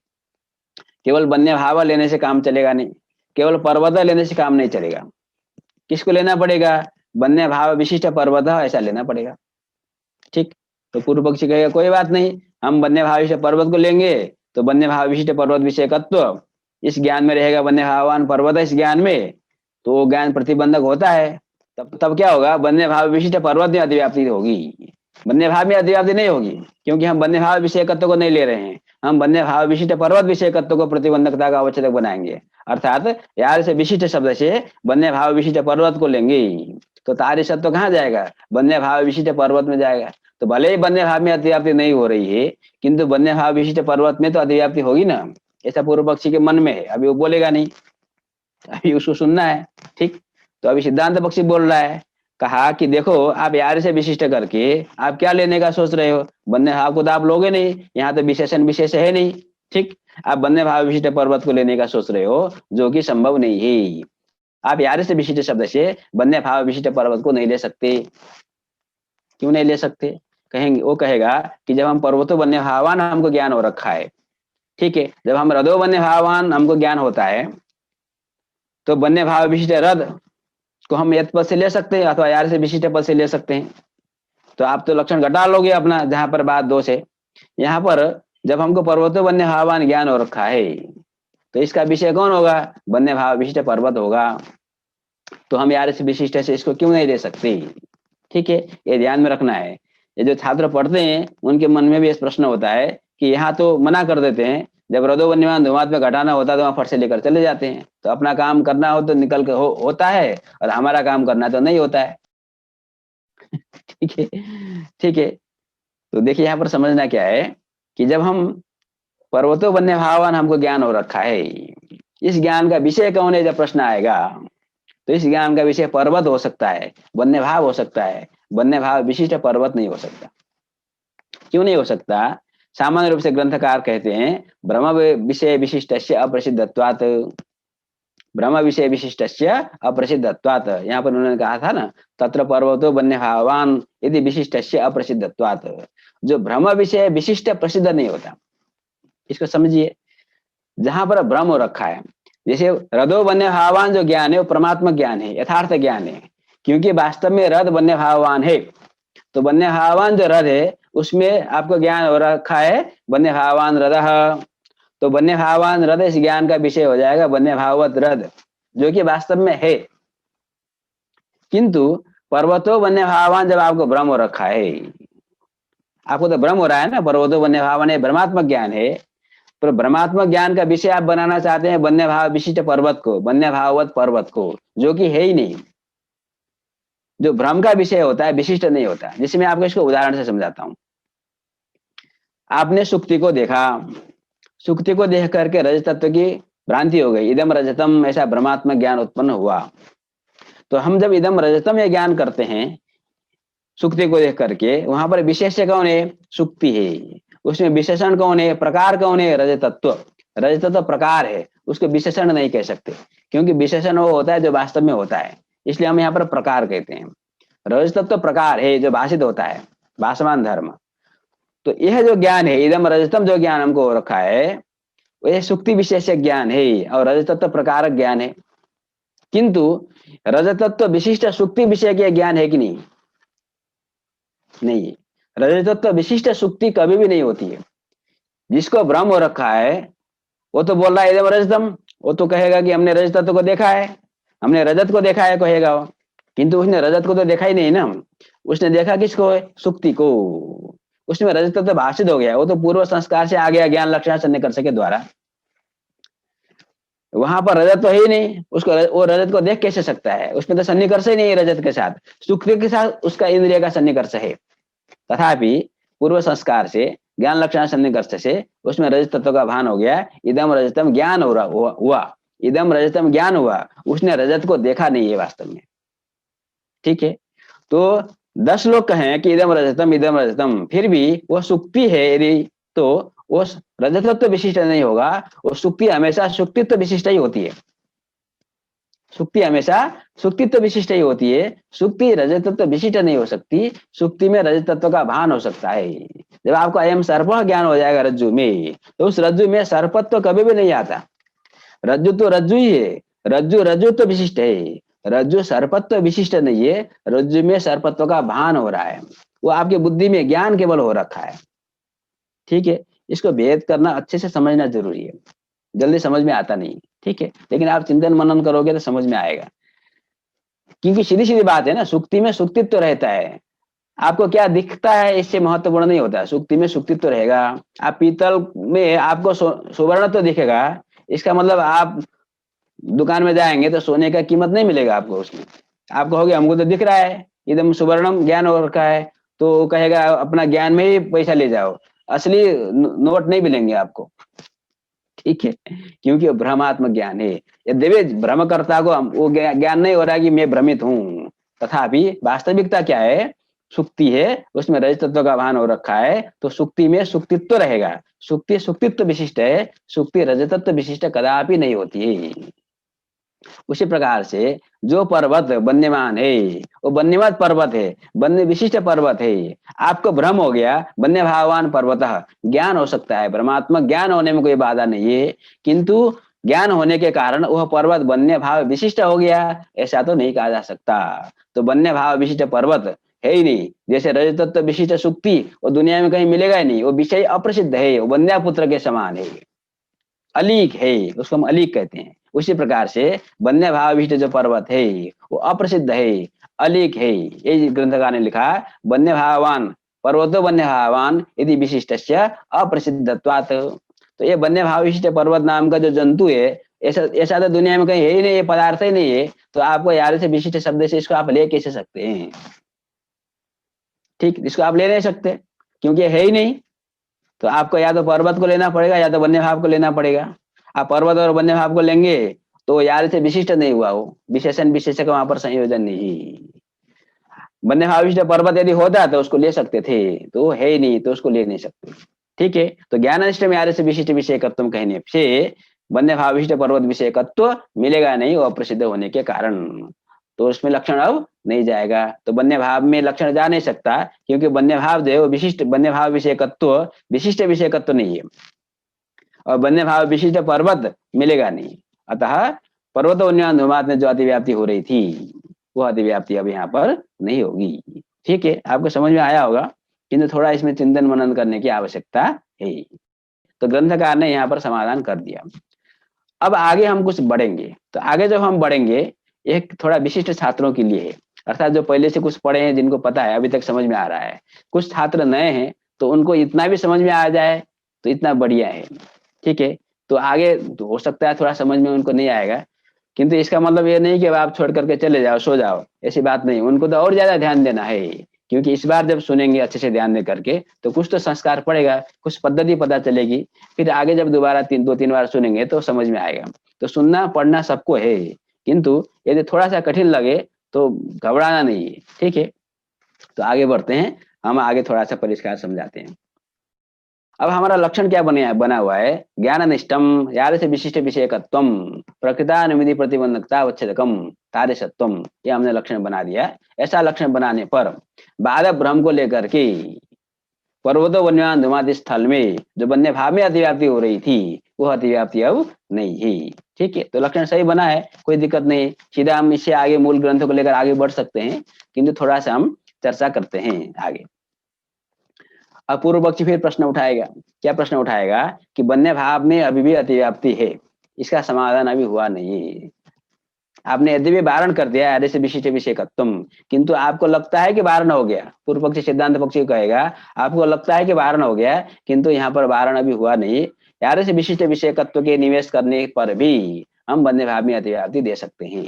केवल वन्य भाव लेने से काम चलेगा नहीं, केवल पर्वत लेने से काम नहीं चलेगा। किसको लेना पड़ेगा? वन्य भाव विशिष्ट पर्वत ऐसा लेना पड़ेगा। ठीक, तो पूर्व पक्षी कहेगा कोई बात नहीं, हम वन्य भाव विशिष्ट पर्वत को लेंगे तो वन्य भाव विशिष्ट पर्वत विषयकत्व इस ज्ञान में रहेगा, वन्य भावान पर्वत इस ज्ञान में, तो वो ज्ञान प्रतिबंधक होता है। तब क्या होगा? वन्य भाव विशिष्ट पर्वत में अतिव्याप्ति होगी, वन्य भाव में अतिव्याप्ति नहीं होगी, क्योंकि हम वन्य भाव विषयकत्व को नहीं ले रहे हैं, हम वन्य भाव विशिष्ट पर्वत विषयकत्व को प्रतिबंधकता का अवच्छेदक बनाएंगे। अर्थात यार से विशिष्ट शब्द से वन्य भाव विशिष्ट पर्वत को लेंगे तो तारिशत्व कहाँ जाएगा? वन्य भाव विशिष्ट पर्वत में जाएगा। तो भले ही वन्य भाव में अतिव्याप्ति नहीं हो रही है किंतु वन्य भाव विशिष्ट पर्वत में तो अतिव्याप्ति होगी ना, ऐसा पूर्व पक्षी के मन में है। अभी वो बोलेगा नहीं, अभी उसको सुनना है। ठीक, तो अभी सिद्धांत पक्षी बोल रहा है, कहा कि देखो आप यार से विशिष्ट करके आप क्या लेने का सोच रहे हो? वन्य भाव को तो आप लोगे नहीं, यहाँ तो विशेषण विशेष है नहीं। ठीक, आप वन्य भाव विशिष्ट पर्वत को लेने का सोच रहे हो जो कि संभव नहीं है। आप यार से विशिष्ट शब्द से वन्य भाव विशिष्ट पर्वत को नहीं ले सकते। क्यों नहीं ले सकते? कहेंगे, वो कहेगा कि जब हम पर्वतो वन्य भावान हमको ज्ञान हो रखा है, ठीक है, जब हम रदो वन्य भावान हमको ज्ञान होता है तो वन्य भाव विशिष्ट रद को हम यत पद से ले सकते हैं अथवा यार से विशिष्ट पद से ले सकते हैं। तो आप तो लक्षण घटा लोगे अपना, जहां पर बात दोष है। यहाँ पर जब हमको पर्वतो वन्य भावान ज्ञान हो रखा है तो इसका विषय कौन होगा? वन्य भाव विशिष्ट पर्वत होगा। तो हम यार से विशिष्ट से इसको क्यों नहीं ले सकते? ठीक है, ये ध्यान में रखना है। ये जो छात्र पढ़ते हैं उनके मन में भी इस प्रश्न होता है कि यहाँ तो मना कर देते हैं, जब रदो वन्यमान धुमात में घटाना होता है तो वहां फट से लेकर चले जाते हैं, तो अपना काम करना हो तो निकल के होता है और हमारा काम करना तो नहीं होता है। ठीक है, ठीक है, तो देखिए यहाँ पर समझना क्या है कि जब हम पर्वतो वन्य भावान हमको ज्ञान हो रखा है इस ज्ञान का विषय कौन है, जब प्रश्न आएगा तो इस ज्ञान का विषय पर्वत हो सकता है, वन्य भाव हो सकता है, वन्य भाव विशिष्ट पर्वत नहीं हो सकता। क्यों नहीं हो सकता? सामान्य रूप से ग्रंथकार कहते हैं ब्रह्म विषय विशिष्टस्य अप्रसिद्धत्वात्, ब्रह्म विषय विशिष्टस्य अप्रसिद्धत्वात्। यहाँ पर उन्होंने कहा था ना, तत्र पर्वतो वन्य भावान यदि विशिष्टस्य अप्रसिद्धत्वात्। जो ब्रह्म विषय विशिष्ट प्रसिद्ध नहीं होता, इसको समझिए। जहां पर ब्रह्म हो रखा है, जैसे रदो वन्य भावान जो ज्ञान है वो परमात्मा ज्ञान है, यथार्थ ज्ञान है। क्योंकि वास्तव में रद वन्य भावान है, तो वन्य भावान जो रद है उसमें आपको ज्ञान हो रखा है वन्य भावान रदः। तो वन्य भावान रद इस ज्ञान का विषय हो जाएगा, वन्य भाववत रद, जो कि वास्तव में है। किंतु पर्वतो वन्य भावान जब आपको भ्रम हो रखा है, आपको तो भ्रम हो रहा है ना, पर्वतो वन्य भावान है ब्रह्मात्मक ज्ञान है, पर ब्रह्मात्मक ज्ञान का विषय आप बनाना चाहते हैं वन्य भाव विशिष्ट पर्वत को, वन्य भाववत पर्वत को, जो कि है ही नहीं। जो भ्रम का विषय होता है विशिष्ट नहीं होता। जैसे मैं आपको इसको उदाहरण से समझाता हूँ। आपने सुक्ति को देखा, सुक्ति को देख करके रजत तत्व की भ्रांति हो गई, इदम रजतम, ऐसा भ्रमात्मक ज्ञान उत्पन्न हुआ। तो हम जब इदम रजतम ये ज्ञान करते हैं सुक्ति को देख करके, वहां पर विशेष्य कौन है? सुक्ति है। उसमें विशेषण कौन है? प्रकार कौन है? रजत तत्व। रजत तत्व प्रकार है, उसको विशेषण नहीं कह सकते, क्योंकि विशेषण वो होता है जो वास्तव में होता है, इसलिए हम यहाँ पर प्रकार कहते हैं। रजत तत्व प्रकार है जो भाषित होता है, भाषमान धर्म। तो यह जो ज्ञान है इदम रजतम, जो ज्ञान हमको हो रखा है वह सुक्ति विशेष ज्ञान है और रजत तत्व प्रकारक ज्ञान है। किंतु रजत तत्व विशिष्ट सुक्ति विषय के ज्ञान है कि नहीं? नहीं। रजत तत्व विशिष्ट सुक्ति कभी भी नहीं होती है। जिसको भ्रम हो रखा है वो तो बोल रहा है इदम रजतम, वो तो कहेगा कि हमने रजत तत्व को देखा है, हमने रजत को देखा है कहेगा वो। किंतु उसने रजत को तो देखा ही नहीं ना, उसने देखा किसको? सुक्ति को। उसमें रजत तत्व भाषित हो गया, वो तो पूर्व संस्कार से आ गया ज्ञान लक्षण सन्निकर्ष के द्वारा। वहां पर रजत तो है ही नहीं, उसको वो रजत को देख कैसे सकता है? उसमें तो सन्निकर्ष ही नहीं है रजत के साथ, सुक्ति के साथ उसका इंद्रिय का सन्निकर्ष है। तथापि पूर्व संस्कार से ज्ञान लक्षण सन्निकर्ष से उसमें रजत तत्व का भान हो गया, इदम रजतम ज्ञान हो रहा हुआ, इदम रजतम ज्ञान हुआ, उसने रजत को देखा नहीं है वास्तव में। ठीक है, तो 10 लोग कहें कि इदम रजतम, फिर भी वो सुक्ति है यदि, तो वो रजतत्व विशिष्ट नहीं होगा, वो सुक्ति हमेशा सुक्तित्व विशिष्ट ही होती है। सुक्ति हमेशा सुक्तित्व विशिष्ट ही होती है, सुक्ति रजतत्व विशिष्ट नहीं हो सकती। सुक्ति में रजतत्व का भान हो सकता है। जब आपको अयम सर्प ज्ञान हो जाएगा रज्जु में, तो उस रज्जु में सर्पत्व कभी भी नहीं आता। रज्जु तो रज्जु ही है, रज्जु रज्जु तो विशिष्ट है, रज्जु सर्पत्व विशिष्ट नहीं है। रज्जु में सर्पत्व का भान हो रहा है, वो आपकी बुद्धि में ज्ञान केवल हो रखा है। ठीक है, इसको भेद करना अच्छे से समझना जरूरी है, जल्दी समझ में आता नहीं। ठीक है, लेकिन आप चिंतन मनन करोगे तो समझ में आएगा, क्योंकि सीधी सीधी बात है ना, सुक्ति में सुक्तित्व रहता है। आपको क्या दिखता है इससे महत्वपूर्ण नहीं होता, सुक्ति में सुक्तित्व रहेगा। आप पीतल में आपको सुवर्ण तो दिखेगा, इसका मतलब आप दुकान में जाएंगे तो सोने का कीमत नहीं मिलेगा आपको उसमें। आप कहोगे हमको तो दिख रहा है एकदम सुवर्णम ज्ञान हो रखा है, तो कहेगा अपना ज्ञान में ही पैसा ले जाओ, असली नोट नहीं मिलेंगे आपको। ठीक है, क्योंकि वो भ्रमात्मक ज्ञान है। यद्यपि भ्रमकर्ता को वो ज्ञान नहीं हो रहा कि मैं भ्रमित हूं, तथापि वास्तविकता क्या है? सुक्ति है, उसमें रजत तत्व का भान हो रखा है, तो सुक्ति में सुक्तित्व रहेगा। सुक्ति सुक्तित्व विशिष्ट है, सुक्ति रजतत्व विशिष्ट कदापि नहीं होती है। उसी प्रकार से जो पर्वत वन्यमान है वो वन्यमत पर्वत है, वन्य विशिष्ट पर्वत है। आपको भ्रम हो गया, वन्य भावान पर्वत ज्ञान हो सकता है, परमात्मा ज्ञान होने में कोई बाधा नहीं है, किंतु ज्ञान होने के कारण वह पर्वत वन्य भाव विशिष्ट हो गया, ऐसा तो नहीं कहा जा सकता। तो वन्य भाव विशिष्ट पर्वत है ही नहीं। जैसे रजतत्व विशिष्ट सुक्ति वो दुनिया में कहीं मिलेगा ही नहीं, वो विषय अप्रसिद्ध है, वो वन्यापुत्र के समान है, अलीक है, उसको हम अलीक कहते हैं। उसी प्रकार से वन्य भाव विशिष्ट जो पर्वत है वो अप्रसिद्ध है, अलीक है। ये ग्रंथकार ने लिखा, वन्य भावान पर्वतो वन्य भावान यदि विशिष्ट अप्रसिद्धत्वात्। तो ये वन्य भाव विशिष्ट पर्वत नाम का जो जंतु है, ऐसा ऐसा तो दुनिया में कहीं है ही नहीं, ये पदार्थ ही नहीं है, तो आपको यार से विशिष्ट शब्द से इसको आप ले कैसे सकते हैं? ठीक, इसको आप ले नहीं सकते क्योंकि है ही नहीं। तो आपको या तो पर्वत को लेना पड़ेगा या तो वन्य भाव को लेना पड़ेगा। आप पर्वत और बन्य भाव को लेंगे तो यार से विशिष्ट नहीं हुआ, वो विशेषण विशेषक वहां पर संयोजन नहीं। बन्य भाव विशिष्ट पर्वत यदि होता तो उसको ले सकते थे, तो है ही नहीं तो उसको ले नहीं सकते। ठीक है, तो ज्ञान अनिष्ट में यार से विशिष्ट विषयकत्व कहने से वन्य भाव विशिष्ट पर्वत विषयकत्व मिलेगा नहीं, वो अप्रसिद्ध होने के कारण। तो उसमें लक्षण अब नहीं जाएगा, तो वन्य भाव में लक्षण जा नहीं सकता, क्योंकि वन्य भाव जो है वो विशिष्ट वन्य भाव विषयकत्व विशिष्ट विषयकत्व नहीं है, और वन्य भाव विशिष्ट पर्वत मिलेगा नहीं। अतः पर्वत उन्नयन में जो अतिव्याप्ति हो रही थी वो अतिव्याप्ति अब यहाँ पर नहीं होगी। ठीक है, आपको समझ में आया होगा, किंतु थोड़ा इसमें चिंतन मनन करने की आवश्यकता है। तो ग्रंथकार ने यहाँ पर समाधान कर दिया। अब आगे हम कुछ बढ़ेंगे, तो आगे जब हम बढ़ेंगे एक थोड़ा विशिष्ट छात्रों के लिए है, अर्थात जो पहले से कुछ पढ़े हैं, जिनको पता है, अभी तक समझ में आ रहा है। कुछ छात्र नए हैं तो उनको इतना भी समझ में आ जाए तो इतना बढ़िया है। ठीक है, तो आगे तो हो सकता है थोड़ा समझ में उनको नहीं आएगा, किंतु इसका मतलब ये नहीं कि अब आप छोड़ करके चले जाओ सो जाओ, ऐसी बात नहीं, उनको तो और ज्यादा ध्यान देना है। क्योंकि इस बार जब सुनेंगे अच्छे से ध्यान दे करके तो कुछ तो संस्कार पड़ेगा, कुछ पद्धति पता चलेगी, फिर आगे जब दोबारा दो तीन बार सुनेंगे तो समझ में आएगा। तो सुनना पढ़ना सबको है, किंतु यदि थोड़ा सा कठिन लगे तो घबराना नहीं है। ठीक है, तो आगे बढ़ते हैं, हम आगे थोड़ा सा परिष्कार समझाते हैं। अब हमारा लक्षण क्या बना हुआ है, ज्ञान निष्ठम यार से विशिष्ट विषयकत्वम प्रकृतानुमिति प्रतिबंधकता अवच्छेदकम तादृशत्वम, ये हमने लक्षण बना दिया। ऐसा लक्षण बनाने पर बाधक भ्रम को लेकर के पर्वतो वन्यमान धुमादि स्थल में जो वन्य भाव में अतिव्याप्ति हो रही थी वो अतिव्याप्ति अब नहीं है। ठीक है, तो लक्षण सही बना है, कोई दिक्कत नहीं, सीधा हम इससे आगे मूल ग्रंथों को लेकर आगे बढ़ सकते हैं, किंतु थोड़ा सा हम चर्चा करते हैं आगे। अब पूर्व पक्षी फिर प्रश्न उठाएगा, क्या प्रश्न उठाएगा कि वन्य भाव में अभी भी अतिव्याप्ति है, इसका समाधान अभी हुआ नहीं है। आपने यद्यपि वारण कर दिया आदि से विशिष्ट विषयकत्वम, किंतु आपको लगता है कि वारण हो गया, पूर्व पक्षी सिद्धांत पक्षी कहेगा आपको लगता है कि वारण हो गया, किंतु यहाँ पर वारण अभी हुआ नहीं। यार से विशिष्ट विषयकत्व के निवेश करने पर भी हम वन्य भाव में अतिव्याप्ति दे सकते हैं।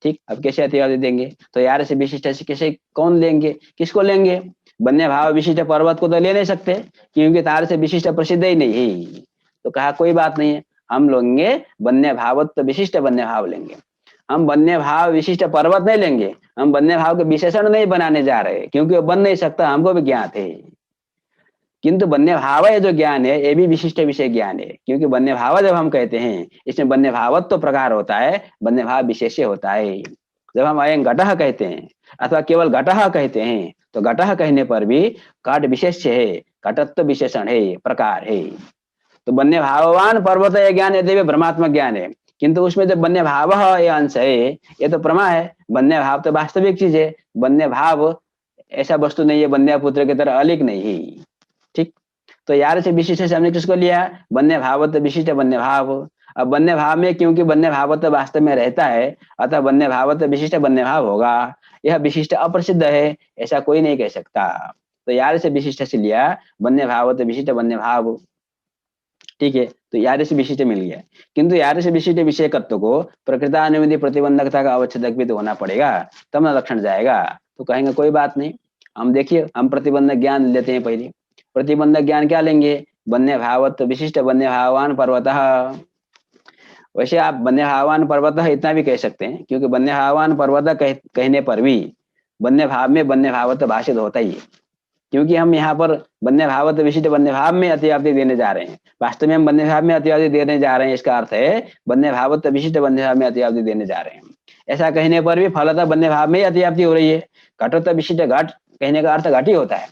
ठीक, अब कैसे अतिव्याप्ति देंगे, तो यार से विशिष्ट से कैसे कौन लेंगे, किसको लेंगे, वन्य भाव विशिष्ट पर्वत को तो ले नहीं सकते, क्योंकि तार से विशिष्ट प्रसिद्ध ही नहीं है। तो कहा कोई बात नहीं है, हम लेंगे वन्य भावत्व विशिष्ट वन्य भाव लेंगे। हम वन्य भाव विशिष्ट पर्वत नहीं लेंगे, हम वन्य भाव के विशेषण नहीं बनाने जा रहे, क्योंकि वो बन नहीं सकता, हमको भी ज्ञात है। किंतु वन्य भाव जो ज्ञान है ये भी विशिष्ट विषय ज्ञान है, क्योंकि वन्य भाव जब हम कहते हैं इसमें वन्य भावत्व तो प्रकार होता है, वन्य भाव विशेष होता है। जब हम अयं घटः कहते हैं अथवा केवल घटः कहते हैं तो घटः कहने पर भी घट विशेष है, घटत्व विशेषण है, प्रकार है। तो वन्य भाववान पर्वत यह ज्ञान यद्यपि भ्रमात्मक ज्ञान है, किंतु उसमें जब वन्य भाव ये अंश है ये तो प्रमा है। वन्य भाव तो वास्तविक चीज है, वन्य भाव ऐसा वस्तु नहीं है, वन्य पुत्र की तरह अलिक नहीं है। ठीक, तो यार से विशिष्ट से हमने किसको लिया, वन्य भावत्व विशिष्ट वन्य भाव। अब वन्य भाव में क्योंकि वन्य भावत्व वास्तव में रहता है अतः वन्य भावत्व विशिष्ट वन्य भाव होगा, यह विशिष्ट अप्रसिद्ध है ऐसा कोई नहीं कह सकता। तो यार से विशिष्ट से लिया वन्य भावत्व विशिष्ट वन्य भाव। ठीक है, तो यार से विशिष्ट मिल गया, किंतु यार से विशिष्ट विषयकत्व को प्रकृतानुमति प्रतिबंधकता का अवच्छेदक भी तो होना पड़ेगा, तब ना लक्षण जाएगा। तो कहेंगे कोई बात नहीं, हम देखिए हम प्रतिबंधक ज्ञान लेते हैं। पहले प्रतिबंधक ज्ञान क्या लेंगे, वन्य भावत्व विशिष्ट वन्य भावान पर्वतः। वैसे आप वन्य भावान पर्वतः इतना भी कह सकते हैं, क्योंकि वन्य भावान पर्वत कहने पर भी वन्य भाव में वन्य भावत्व भाषित होता ही है, क्योंकि हम यहाँ पर वन्य भावत्व विशिष्ट वन्य भाव में अतिव्याप्ति देने जा रहे हैं। वास्तव में हम वन्य भाव में अतिव्याप्ति देने जा रहे हैं, इसका अर्थ है वन्य भावत्व विशिष्ट वन्य भाव में अतिव्याप्ति देने जा रहे हैं। ऐसा कहने पर भी फलतः वन्य भाव में ही अतिव्याप्ति हो रही है। घटोत्व विशिष्ट घट कहने का अर्थ घट ही होता है।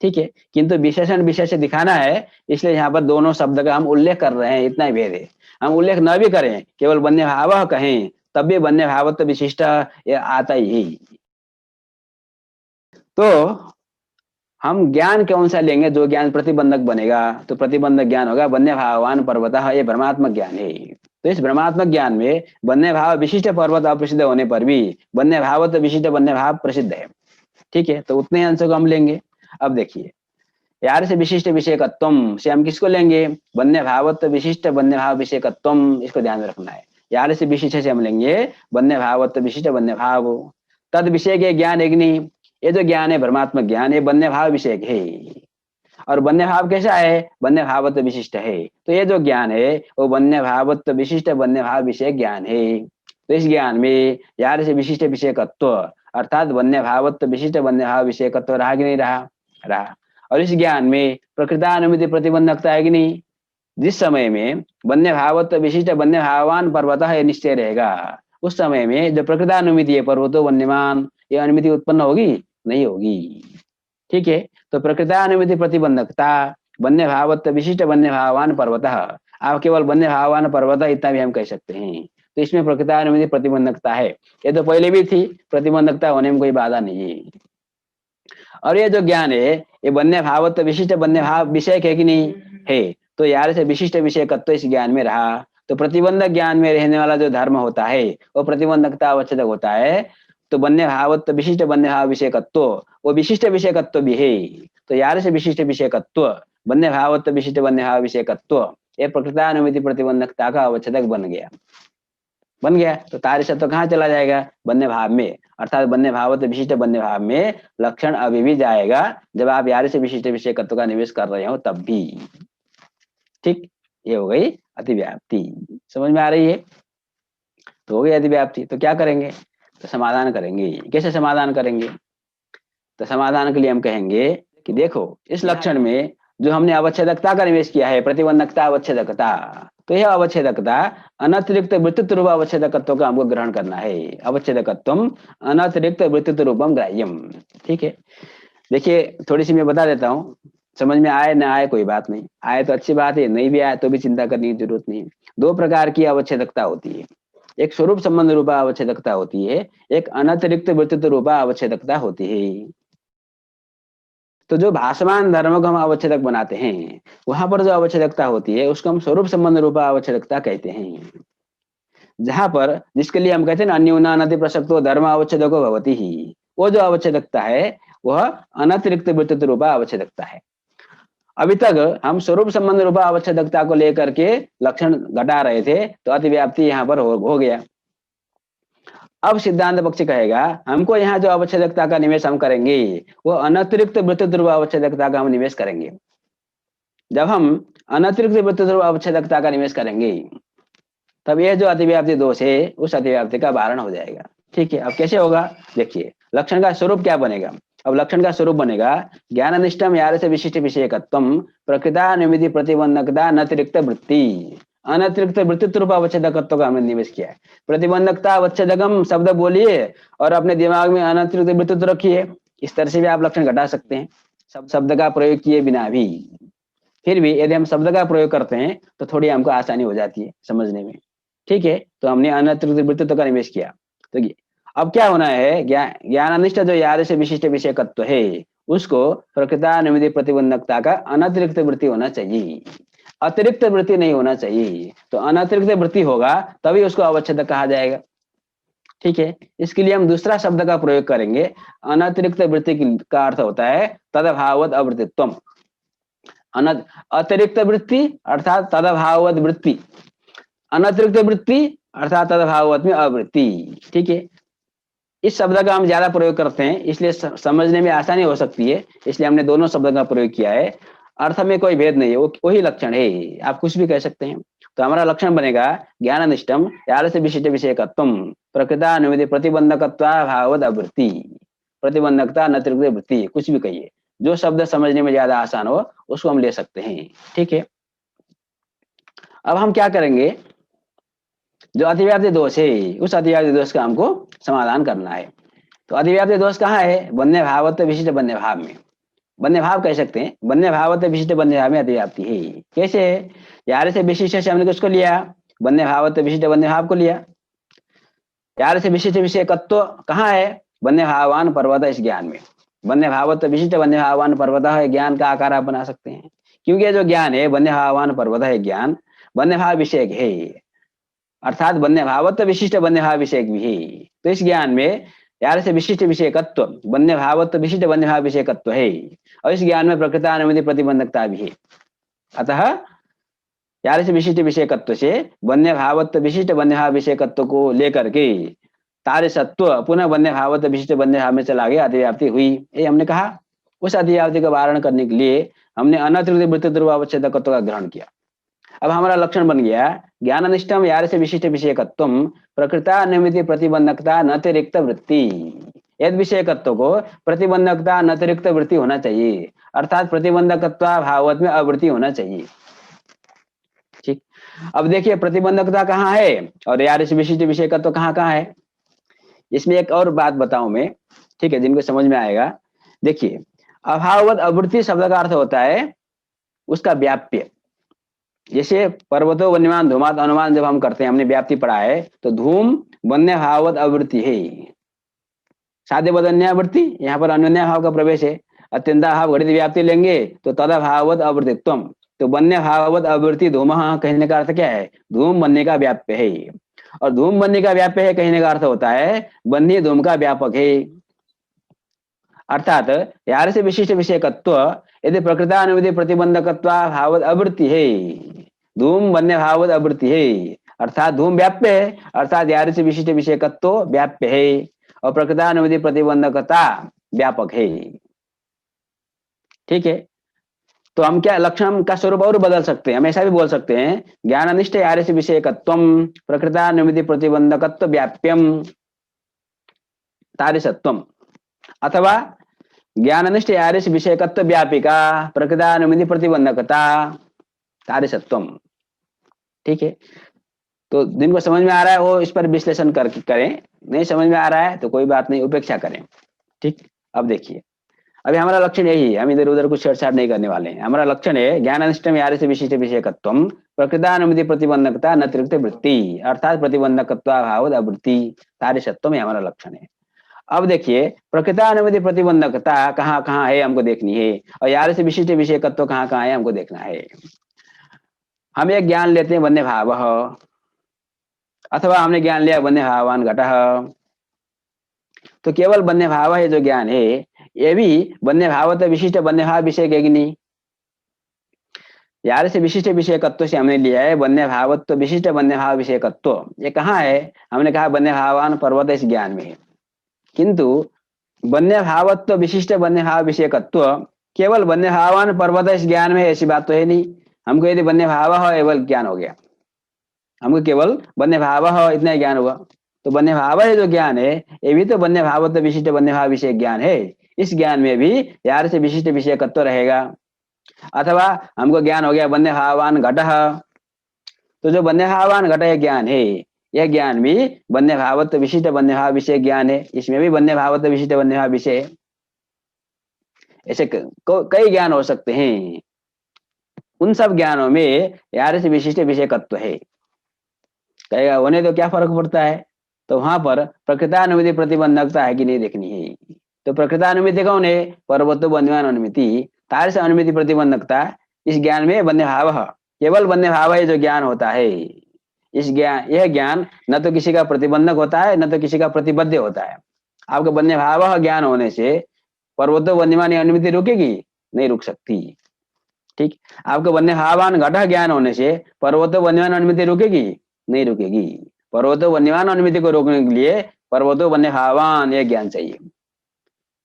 ठीक है, किंतु विशेषण विशेष दिखाना है, इसलिए यहाँ पर दोनों शब्द का हम उल्लेख कर रहे हैं, इतना ही भेद है। हम उल्लेख न भी करें, केवल वन्य भाव कहें तब भी वन्य भावत्व विशिष्ट ये आता ही। तो हम ज्ञान कौन सा लेंगे, जो ज्ञान प्रतिबंधक बनेगा, तो प्रतिबंधक ज्ञान होगा वन्य भावान पर्वतः, ये भ्रमात्मक ज्ञान है। तो इस भ्रमात्मक ज्ञान में वन्य भाव विशिष्ट पर्वत अप्रसिद्ध होने पर भी वन्य भावत्व विशिष्ट वन्य भाव प्रसिद्ध है। ठीक है, तो उतने अंशों को हम लेंगे। अब देखिए यार से विशिष्ट विषयकत्वम से हम किसको लेंगे, वन्य भावत्व विशिष्ट वन्य भाव विषयकत्वम, इसको ध्यान में रखना है। यार से विशिष्ट से हम लेंगे वन्य भावत्व विशिष्ट वन्य भाव। तद विषय के ज्ञान अग्नि, ये जो ज्ञान है भ्रमात्मक ज्ञान, ये वन्य भाव विषय है। और वन्य भाव कैसा है, वन्य भावत्व विशिष्ट है। तो ये जो ज्ञान है वो वन्य भावत्व विशिष्ट वन्य भाव विषय ज्ञान है। तो इस ज्ञान में यार से विशिष्ट विषयकत्व अर्थात वन्य भावत्व विशिष्ट वन्य भाव विषयकत्व रहा कि नहीं रहा, रहा। और इस ज्ञान में प्रकृतानुमिति प्रतिबंधकता है कि नहीं। जिस समय में वन्य भावत्व विशिष्ट वन्य भावान पर्वत है निश्चय रहेगा, उस समय में जो प्रकृतानुमिति है पर्वतो वन्यमान, ये अनुमिति उत्पन्न होगी नहीं होगी। ठीक है, तो प्रकृतानुमिति प्रतिबंधकता वन्य भावत्व विशिष्ट वन्य भावान पर्वत, आप केवल वन्य भावान पर्वत इतना भी हम कह सकते हैं। तो इसमें प्रकृतानुमिति प्रतिबंधकता है, ये तो पहले भी थी, प्रतिबंधकता होने में कोई बाधा नहीं है। और ये जो ज्ञान है ये वन्य भावत्व विशिष्ट वन्य भाव विषय है कि नहीं है। तो यार से विशिष्ट विषयकत्व इस ज्ञान में रहा, तो प्रतिबंधक ज्ञान में रहने वाला जो धर्म होता है वो प्रतिबंधकता अवच्छेदक होता है। तो वन्य भावत्व विशिष्ट वन्य भाव विषयकत्व वो विशिष्ट विषयकत्व भी है। तो यार से विशिष्ट विषयकत्व वन्य भावत्व विशिष्ट वन्य भाव विषयकत्व ये प्रकृतानुमिति प्रतिबंधकता का अवच्छेदक बन गया, बन गया। तो तार्य सत्व कहाँ चला जाएगा, वन्य भाव में, अर्थात वन्य भावत्व विशिष्ट वन्य भाव में लक्षण अभी भी जाएगा जब आप यार से विशिष्ट विषयकत्व का निवेश कर रहे हो तब भी। ठीक, ये हो गई अतिव्याप्ति, समझ में आ रही है। तो हो गई अतिव्याप्ति, तो क्या करेंगे, तो समाधान करेंगे। कैसे समाधान करेंगे, तो समाधान के लिए हम कहेंगे कि देखो इस लक्षण में जो हमने अवच्छेदकता का निवेश किया है, प्रतिबंधकता अवच्छेदकता, तो यह अवच्छेदकता अनतिरिक्त वृत्तित्व रूप अवच्छेदकत्व का हमको ग्रहण करना है। अवच्छेदकत्वम अनतिरिक्त वृत्तित्व रूपम ग्राह्यम। ठीक है, देखिए थोड़ी सी मैं बता देता हूँ, समझ में आए ना आए कोई बात नहीं, आए तो अच्छी बात है, नहीं भी आए तो भी चिंता करने की जरूरत नहीं। दो प्रकार की अवच्छेदकता होती है, एक स्वरूप संबंध रूपा अवच्छेदकता होती है, एक अनतिरिक्त वृत्तित्व रूपा अवच्छेदकता होती है। तो जो भासमान धर्म को हम अवच्छेदक बनाते हैं वहां पर जो अवच्छेदकता होती है उसको हम स्वरूप संबंध रूपा अवच्छेदकता कहते हैं। जहां पर जिसके लिए हम कहते हैं अन्योना अनति प्रसक्तो धर्म अवच्छेदको भवति ही, वो जो अवच्छेदकता है वह अनतिरिक्त वृत्तित्व रूपा अवच्छेदकता है। अभी तक हम स्वरूप संबंध रूपा अवच्छेदकता को लेकर के लक्षण घटा रहे थे, तो अतिव्याप्ति यहाँ पर हो गया। अब सिद्धांत पक्ष कहेगा हमको यहाँ जो अवच्छेदकता का निवेश हम करेंगे वो अनतिरिक्त वृत्तित्व रूपा अवच्छेदकता का हम निवेश करेंगे। जब हम अनतिरिक्त वृत्तित्व रूपा अवच्छेदकता का निवेश करेंगे तब यह जो अतिव्याप्ति दोष है उस अतिव्याप्ति का वारण हो जाएगा। ठीक है, अब कैसे होगा, देखिए लक्षण का स्वरूप क्या बनेगा। अब लक्षण का स्वरूप बनेगा ज्ञाननिष्ठम यार से विशिष्ट विषयकत्वम प्रकृतानुमिति प्रतिबंधकता अनतिरिक्त वृत्ति। अनतिरिक्त वृत्तित्व रूप अवच्छेदकत्व का हमने निवेश किया है। प्रतिबंधकता अवच्छेदकम शब्द बोलिए और अपने दिमाग में अनतिरिक्त वृत्तित्व रखिए, इस तरह से भी आप लक्षण घटा सकते हैं शब्द का प्रयोग किए बिना भी। फिर भी यदि हम शब्द का प्रयोग करते हैं तो थोड़ी हमको आसानी हो जाती है समझने में। ठीक है, तो हमने अनतिरिक्त वृत्तित्व का निवेश किया। तो अब क्या होना है, ज्ञानानिष्ठ जो यार से विशिष्ट विषयकत्व है उसको प्रकृतानुमिति प्रतिबंधकता का अनतिरिक्त वृत्ति होना चाहिए, अतिरिक्त वृत्ति नहीं होना चाहिए। तो अनतिरिक्त वृत्ति होगा तभी उसको अवच्छेदक कहा जाएगा। ठीक है, इसके लिए हम दूसरा शब्द का प्रयोग करेंगे। अनतिरिक्त वृत्ति का अर्थ होता है तदभावद अवृत्तित्वम। अतिरिक्त वृत्ति अर्थात तदभावद वृत्ति, अनतिरिक्त वृत्ति अर्थात तदभावत में अवृत्ति। ठीक है, इस शब्द का हम ज्यादा प्रयोग करते हैं इसलिए समझने में आसानी हो सकती है, इसलिए हमने दोनों शब्द का प्रयोग किया है। अर्थ में कोई भेद नहीं है, वो वही लक्षण है, आप कुछ भी कह सकते हैं। तो हमारा लक्षण बनेगा ज्ञाननिष्ठम यार से विशिष्ट विषयकत्वम प्रकृतानुमिति प्रतिबंधकत्वा भावद अवृत्ति। प्रतिबंधकता अनतिरिक्त वृत्ति, कुछ भी कहिए, जो शब्द समझने में ज्यादा आसान हो उसको हम ले सकते हैं। ठीक है, अब हम क्या करेंगे, जो अतिव्याप्ति दोष है उस अतिव्याप्ति दोष का हमको समाधान करना है। तो अतिव्याप्ति दोष कहाँ है, वन्य भावत्व विशिष्ट वन्य भाव में, वन्य भाव कह सकते हैं, वन्य भावत्व विशिष्ट वन्य भाव में अतिव्याप्ति है। कैसे, यार से विशिष्ट से हमने किसको लिया, वन्य भावत्व विशिष्ट वन्य भाव को लिया। यार से विशिष्ट विषयकत्व कहाँ है, वन्य भावान पर्वत, इस ज्ञान में वन्य भावत्व विशिष्ट वन्य भावान पर्वत है, ज्ञान का आकार आप बना सकते हैं, क्योंकि जो ज्ञान है वन्य भावान पर्वत है, ज्ञान वन्य भाव विषय है, अर्थात वन्य भावत्व विशिष्ट वन्य भाव विषय भी है। तो इस ज्ञान में यार से विशिष्ट विषयकत्व वन्य भावत्व विशिष्ट वन्य भाव विषयकत्व है, और इस ज्ञान में प्रकृतानुमिति प्रतिबंधकता भी है। अतः यार से विशिष्ट विषयकत्व से वन्य भावत्व विशिष्ट वन्य भाव विषयकत्व को लेकर के तार्य सत्व पुनः वन्य भावत्व विशिष्ट वन्य भाव में चला गया, अतिव्याप्ति हुई, ये हमने कहा। उस अतिव्याप्ति का वारण करने के लिए हमने अनतिरिक्त वृत्ति ध्रुवावच्छेदकत्व का ग्रहण किया। अब हमारा लक्षण बन गया ज्ञाननिष्ठम यार से विशिष्ट विषयकत्वम प्रकृता निमित्त प्रतिबंधकता नतिरिक्त वृत्ति। यद विषयकत्व को प्रतिबंधकता नतिरिक्त वृत्ति होना चाहिए, अर्थात प्रतिबंधकत्व भाववत में अवृत्ति होना चाहिए। ठीक, अब देखिए प्रतिबंधकता कहाँ है और यार से विशिष्ट विषयकत्व कहाँ कहाँ है। इसमें एक और बात बताऊं मैं, ठीक है, जिनको समझ में आएगा। देखिए अभाववत अवृत्ति शब्द का अर्थ होता है उसका व्याप्य। जैसे पर्वतो वन्यमान धूमात अनुमान जब हम करते हैं, हमने व्याप्ति पढ़ा है, तो धूम वन्य भाववत अवृत्ति है, साध्य वदन्यावृत्ति, यहाँ पर अन्य भाव का प्रवेश है। अत्यंता भाव घटित व्याप्ति लेंगे तो तदा भाववत अवृत्तित्वम, तो वन्य भाववत अवृत्ति धूम कहने का अर्थ क्या है, धूम बनने का व्याप्य है। और धूम बनने का व्याप्य है कहने का अर्थ होता है बन्ही धूम का व्यापक है। अर्थात यार से विशिष्ट विषयकत्व यदि प्रकृतानुविधि प्रतिबंधकत्व भाववत अवृत्ति है, धूम वन्य भाववत अवृत्ति है, अर्थात धूम व्याप्य है, अर्थात यार से विशिष्ट विषयकत्व व्याप्य है और प्रकृतानुविधि प्रतिबंधकता व्यापक है। ठीक है, तो हम क्या लक्षण का स्वरूप और बदल सकते हैं, हम ऐसा भी बोल सकते हैं ज्ञाननिष्ठ यार से विषयकत्वम प्रकृतानुविधि प्रतिबंधकत्व व्याप्यम तारिसत्वम, अथवा ज्ञाननिष्ठ यारिश विषयकत्व व्यापिका प्रकृतानुमिति प्रतिबंधकता तारिसत्वम। ठीक है, तो जिनको समझ में आ रहा है वो इस पर विश्लेषण करें, नहीं समझ में आ रहा है तो कोई बात नहीं, उपेक्षा करें। ठीक, अब देखिए अभी हमारा लक्षण यही है, हम इधर उधर कुछ छेड़छाड़ नहीं करने वाले हैं। हमारा लक्षण है ज्ञाननिष्ठम यारिश विशिष्ट विषयकत्वम प्रकृतानुमिति प्रतिबंधकता नतिरिक्त वृत्ति, अर्थात प्रतिबंधकत्व भाव अवृत्ति तारिसत्वम, हमारा लक्षण है। अब देखिए प्रकृतानुमिति प्रतिबंधकता कहाँ कहाँ है हमको देखनी है, और यार से विशिष्ट विषयकत्व कहाँ कहाँ है हमको देखना है। हम एक ज्ञान लेते हैं वन्य भाव, अथवा हमने ज्ञान लिया वन्य भावान घटः, तो केवल वन्य भाव है जो ज्ञान है, ये भी वन्य भावत विशिष्ट वन्य भाव विषय है कि नहीं। यार से विशिष्ट विषयकत्व से हमने लिया है वन्य भावत्व विशिष्ट वन्य भाव विषयकत्व, ये कहाँ है, हमने कहा वन्य भावान पर्वत इस ज्ञान में है, किंतु वन्य भावत्व विशिष्ट वन्य भाव विषयकत्व केवल वन्य भावान पर्वत इस ज्ञान में, ऐसी बात तो है नहीं। हमको यदि वन्य भाव हो केवल ज्ञान हो गया, हमको केवल वन्य भाव हो इतना ज्ञान हुआ, तो वन्य भाव है जो ज्ञान है ये भी तो वन्य भावत्व विशिष्ट वन्य भाव विषय ज्ञान है, इस ज्ञान में भी यार से विशिष्ट विषयकत्व रहेगा। अथवा हमको ज्ञान हो गया वन्य भावान घटः, तो जो वन्य भावान घट ज्ञान है यह ज्ञान भी वन्य भावत्व विशिष्ट वन्य भाव विषय ज्ञान है, इसमें भी वन्य भावत्व विशिष्ट वन्य भाव विषय है। ऐसे कई ज्ञान हो सकते हैं, उन सब ज्ञानों में यार से विशिष्ट विषयकत्व है। कहेगा होने तो क्या फर्क पड़ता है, तो वहां पर प्रकृतानुमिति प्रतिबंधकता है कि नहीं देखनी है। तो प्रकृतानुमिति कौन है, पर्वतो वन्यमान अनुमिति, तार से अनुमिति प्रतिबंधकता, इस ज्ञान में वन्य भाव, केवल वन्य भाव है जो ज्ञान होता है। इस ज्ञान, यह ज्ञान न तो किसी का प्रतिबंधक होता है न तो किसी का प्रतिबद्ध होता है। आपका वन्य भाव ज्ञान होने से पर्वतो वन्यमान अनुमिति रुकेगी, नहीं रुक सकती। ठीक, आपको वन्य भावान घट ज्ञान होने से पर्वतो वन्यमान अनुमिति रुकेगी, नहीं रुकेगी। पर्वतो वन्यमान अनुमिति को रोकने के लिए पर्वतो वन्य भावान यह ज्ञान चाहिए।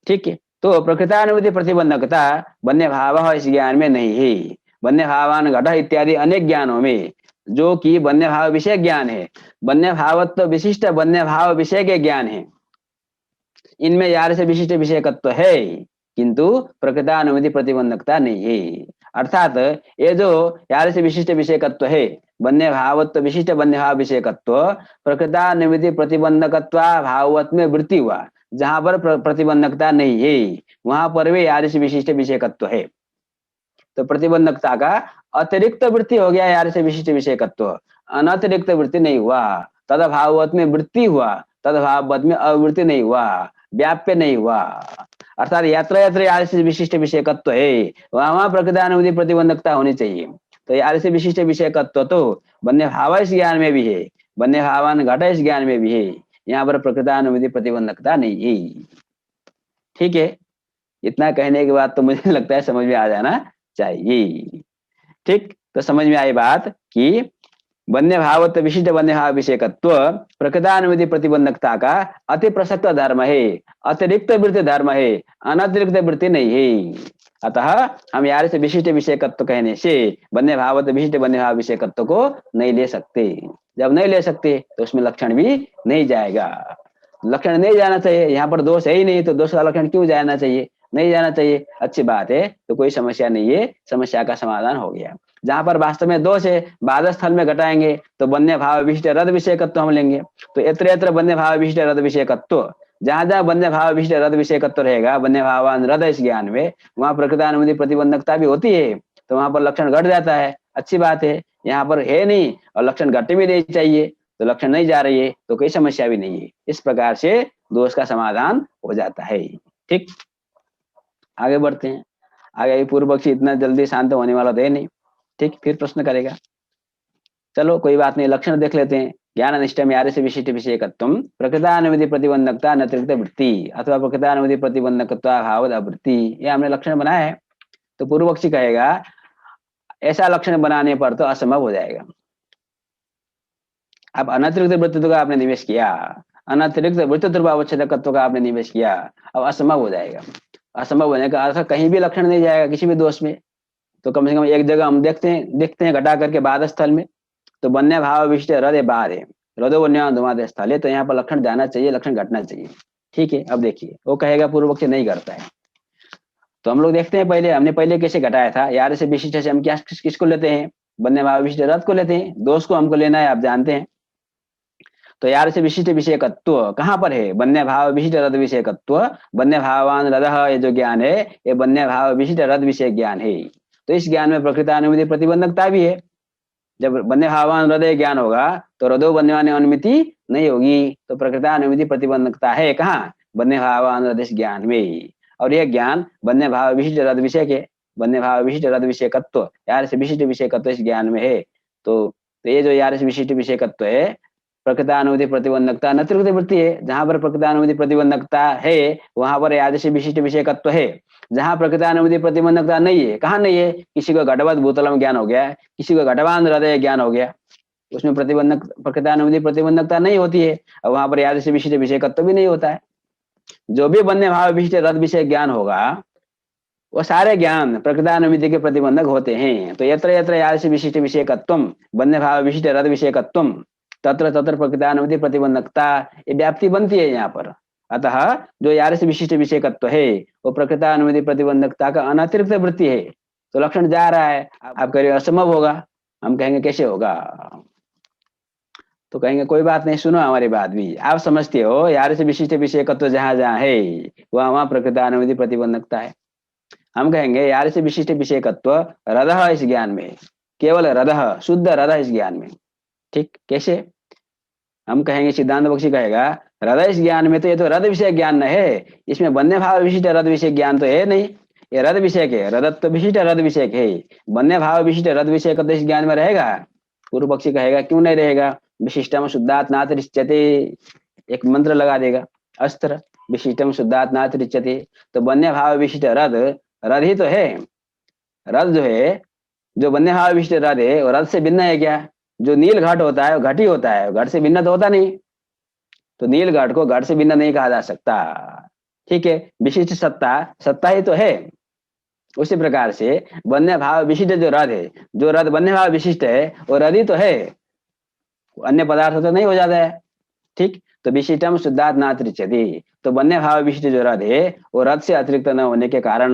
ठीक है, तो प्रकृतानुमिति प्रतिबंधकता वन्य भाव इस ज्ञान में नहीं है। वन्य भावान घट इत्यादि अनेक ज्ञानों में जो कि वन्य भाव विषय ज्ञान है, वन्य भावत्व विशिष्ट वन्य भाव विषय के ज्ञान है, इनमें यार से विशिष्ट विषयकत्व है किंतु प्रकृतानुमिति प्रतिबंधकता नहीं है। अर्थात ये जो यार से विशिष्ट विषयकत्व है वन्य भावत्व विशिष्ट वन्य भाव विषयकत्व प्रकृतानुमिति प्रतिबंधकत्व भाववत में वृत्ति हुआ, जहां पर प्रतिबंधकता नहीं है वहां पर भी यार से विशिष्ट विषयकत्व है। तो प्रतिबंधकता का अतिरिक्त वृत्ति हो गया यार से विशिष्ट विषयकत्व, अनतिरिक्त वृत्ति नहीं हुआ। तद भाववत में वृत्ति हुआ, तद भाववत में अवृत्ति नहीं हुआ, व्याप्य नहीं हुआ। अर्थात यात्रा यात्रा यार से विशिष्ट विषयकत्व है, वहां प्रकृतानुमिति प्रतिबंधकता होनी चाहिए। तो यार से विशिष्ट विषयकत्व तो वन्य भाव इस ज्ञान में भी है, वन्य भावान घट इस ज्ञान में भी है, यहाँ पर प्रकृतानुमिति प्रतिबंधकता नहीं है। ठीक है, इतना कहने के बाद तो मुझे लगता है समझ में आ जाना चाहिए। ठीक, तो समझ में आई बात कि वन्य भावत्व विशिष्ट वन्य भाव विषयकत्व प्रकृतानुमिति प्रतिबंधकता का अति प्रसक्त धर्म है, अतिरिक्त वृत्ति धर्म है, अनतिरिक्त वृत्ति नहीं है। अतः हम यार से विशिष्ट विषयकत्व कहने से बन्य भाव विशिष्ट बन्य भाव विषयकत्व को नहीं ले सकते। जब नहीं ले सकते तो उसमें लक्षण भी नहीं जाएगा। लक्षण नहीं जाना चाहिए, यहाँ पर दोष है ही नहीं तो दोष का लक्षण क्यों जाना चाहिए? नहीं जाना चाहिए, अच्छी बात है, तो कोई समस्या नहीं है, समस्या का समाधान हो गया। जहां पर वास्तव में दोष है, बाध स्थल में घटाएंगे तो बन्य भाव विशिष्ट रद विषयकत्व हम लेंगे। तो यत्र यत्र बन्य भाव विशिष्ट रद विषयकत्व, जहां जहां बन्य भाव विशिष्ट रद विषयकत्व रहेगा, बन्य भावान रद इस ज्ञान में, वहां प्रकृतानुमति प्रतिबंधकता भी होती है, तो वहां पर लक्षण घट जाता है। अच्छी बात है, यहाँ पर है नहीं और लक्षण घट भी नहीं चाहिए, तो लक्षण नहीं जा रही है तो कोई समस्या भी नहीं है। इस प्रकार से दोष का समाधान हो जाता है। ठीक, आगे बढ़ते हैं। आगे पूर्व पक्षी इतना जल्दी शांत होने वाला तो है नहीं। ठीक, फिर प्रश्न करेगा। चलो कोई बात नहीं, लक्षण देख लेते हैं। ज्ञान निष्ठम यार से विशिष्ट विषयकत्व प्रकृतानुमति प्रतिबंधकता नतिरिक्त वृत्ति अथवा प्रकृतानुमति प्रतिबंधकत्वा भाव आवृत्ति, ये हमने लक्षण बनाया है। तो पूर्व पक्षी कहेगा ऐसा लक्षण बनाने पर तो असंभव हो जाएगा। अब अनतिरिक्त वृत्तित्व का आपने निवेश किया, अनतिरिक्त वृत्तित्व अवच्छेदकत्व का आपने निवेश किया, अब असंभव हो जाएगा। असंभव होने का अर्थ कहीं भी लक्षण नहीं जाएगा किसी भी दोष में। तो कम से कम एक जगह हम देखते हैं घटा करके बाद स्थल में, तो बन्य भाव विशिष्ट हृदय बार है, हृदय बन्य धुमादे स्थल है, तो यहाँ पर लक्षण जाना चाहिए, लक्षण घटना चाहिए। ठीक है, अब देखिए वो कहेगा पूर्व पक्ष नहीं करता है। तो हम लोग देखते हैं पहले हमने पहले कैसे घटाया था। यार से विशिष्ट से हम क्या किसको लेते हैं? बन्य भाव विशिष्ट रथ को लेते हैं। दोष को हमको लेना है, आप जानते हैं। तो यार से विशिष्ट विषयकत्व कहाँ पर है? बन्य भाव विशिष्ट रद विषयकत्व, बन्य भावान रदः, ये जो ज्ञान है ये बन्य भाव विशिष्ट रद विषय ज्ञान है। तो इस ज्ञान में प्रकृतानुमति प्रतिबंधकता भी है। जब बन्य भावान हृदय ज्ञान होगा तो हृदय बन्यवान अनुमति नहीं होगी, तो प्रकृतानुमति प्रतिबंधकता है कहाँ? बन्य भावान हृदय ज्ञान में। और यह ज्ञान बन्य भाव विशिष्ट रद विषय के, बन्य भाव विशिष्ट रद विषयकत्व यार से विशिष्ट विषयकत्व इस ज्ञान में है। तो ये जो यार से विशिष्ट विषयकत्व है, प्रकृतानुमति प्रतिबंधकता नतिरिक्त वृत्ति है। जहां पर प्रकृतानुमति प्रतिबंधकता है वहां पर याद से विशिष्ट विषयकत्व है। जहां प्रकृतानुमति प्रतिबंधकता नहीं है, कहाँ नहीं है? किसी को घटवत भूतलम ज्ञान हो गया, किसी को घटवान हृदय ज्ञान हो गया, उसमें प्रतिबंधक प्रकृतानुमति प्रतिबंधकता नहीं होती है, और वहां पर याद से विशिष्ट विषयकत्व भी नहीं होता है। जो भी बन्य भाव विशिष्ट रद विषय ज्ञान होगा वो सारे ज्ञान प्रकृतानुमति के प्रतिबंधक होते हैं। तो यत्र यत्र याद से विशिष्ट विषयकत्वम बन्य भाव विशिष्ट रद विषयकत्वम तत्र तत्र प्रकृतानुमति प्रतिबंधकता, ये व्याप्ति बनती है यहाँ पर। अतः जो यार से विशिष्ट विषयकत्व है वो प्रकृतानुमति प्रतिबंधकता का अनतिरिक्त वृत्ति है, तो लक्षण जा रहा है। आप कह रहे असंभव होगा, हम कहेंगे कैसे होगा? तो कहेंगे कोई बात नहीं, सुनो हमारी बात भी। आप समझते हो यार से विशिष्ट विषयकत्व जहां जहां है वहां वहां प्रकृतानुमति प्रतिबंधकता है। हम कहेंगे यार से विशिष्ट विषयकत्व रदः इस ज्ञान में, केवल रदः, शुद्ध रदः इस ज्ञान में। ठीक, कैसे? हम कहेंगे, सिद्धांत पक्षी कहेगा हृदय इस ज्ञान में तो ये तो रद विषय ज्ञान न है, इसमें बन्य भाव विशिष्ट रद विषय ज्ञान तो है नहीं, ये रद विषय के, रदत्व विशिष्ट रद विषय है। बन्य भाव विशिष्ट रद विषय का तो इस ज्ञान में रहेगा? पूर्व पक्षी कहेगा क्यों नहीं रहेगा? विशिष्टम शुद्धात् नाथ रिच्यते, एक मंत्र लगा देगा, अस्त्र विशिष्टम शुद्धात् नाथ रिच्यते। तो बन्य भाव विशिष्ट रद, रद ही तो है। रद जो है, जो बन्य भाव विशिष्ट रद है वो रद से भिन्न है क्या? जो नील घट होता है वो घट ही होता है, घट से भिन्न तो होता नहीं। तो नील घट को घट से भिन्न नहीं कहा जा सकता। ठीक है, विशिष्ट सत्ता, सत्ता ही तो है। उसी प्रकार से बन्य भाव विशिष्ट जो रद है, जो रद बन्य भाव विशिष्ट है वो रद ही तो है, अन्य पदार्थ तो नहीं हो जाता है। ठीक, तो विशिष्टम शुद्धात् नाथ रिच्यते, तो बन्य भाव विशिष्ट जो रद है वो रद से अतिरिक्त न होने के कारण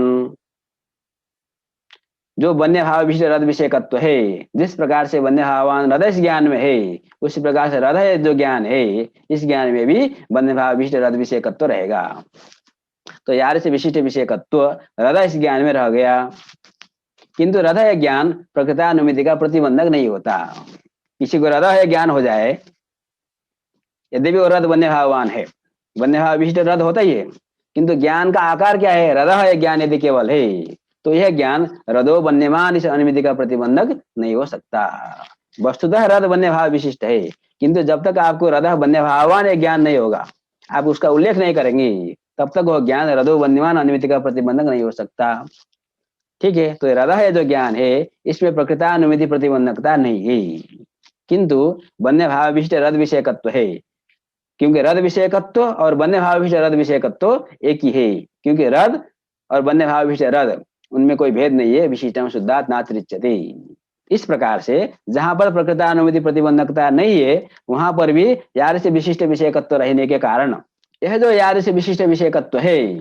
जो बन्य भाव विशिष्ट रद विषयकत्व है, जिस प्रकार से बन्य भावान हृदय ज्ञान में है उसी प्रकार से हृदय जो ज्ञान है इस ज्ञान में भी बन्य भाव विशिष्ट रद विषयकत्व रहेगा। तो यार से विशिष्ट विषयकत्व हृदय इस ज्ञान में रह गया, किंतु हृदय ज्ञान प्रकृतानुमति का प्रतिबंधक नहीं होता। किसी को हृदय ज्ञान हो जाए यद्यपि वो रद बन्य भावान है, बन्य भाव विशिष्ट रद होता ही है, किंतु ज्ञान का आकार क्या है? हृदय ज्ञान यदि केवल है तो यह ज्ञान रदो बन्यमान इस अनुमति का प्रतिबंधक नहीं हो सकता। वस्तुतः रद बन्य भाव विशिष्ट है, किंतु जब तक आपको रद बन्य भावान ज्ञान नहीं होगा, आप उसका उल्लेख नहीं करेंगे, तब तक वह ज्ञान रदो बन्यमान अनुमति का प्रतिबंधक नहीं हो सकता। ठीक है, तो हृदय जो ज्ञान है इसमें प्रकृतानुमति प्रतिबंधकता नहीं है, किंतु बन्य भाव विशिष्ट रद विषयकत्व है। क्योंकि रद विषयकत्व और बन्य भाव विशिष्ट रद विषयकत्व एक ही है, क्योंकि रद और बन्य भाव विशिष्ट रद उनमें कोई भेद नहीं है। विशिष्टम शुद्धात् नातिरिच्यते। इस प्रकार से जहां पर प्रकृतानुमति प्रतिबंधकता नहीं है, वहां पर भी यार से विशिष्ट विषयकत्व रहने के कारण यह जो यार से विशिष्ट विषयकत्व है,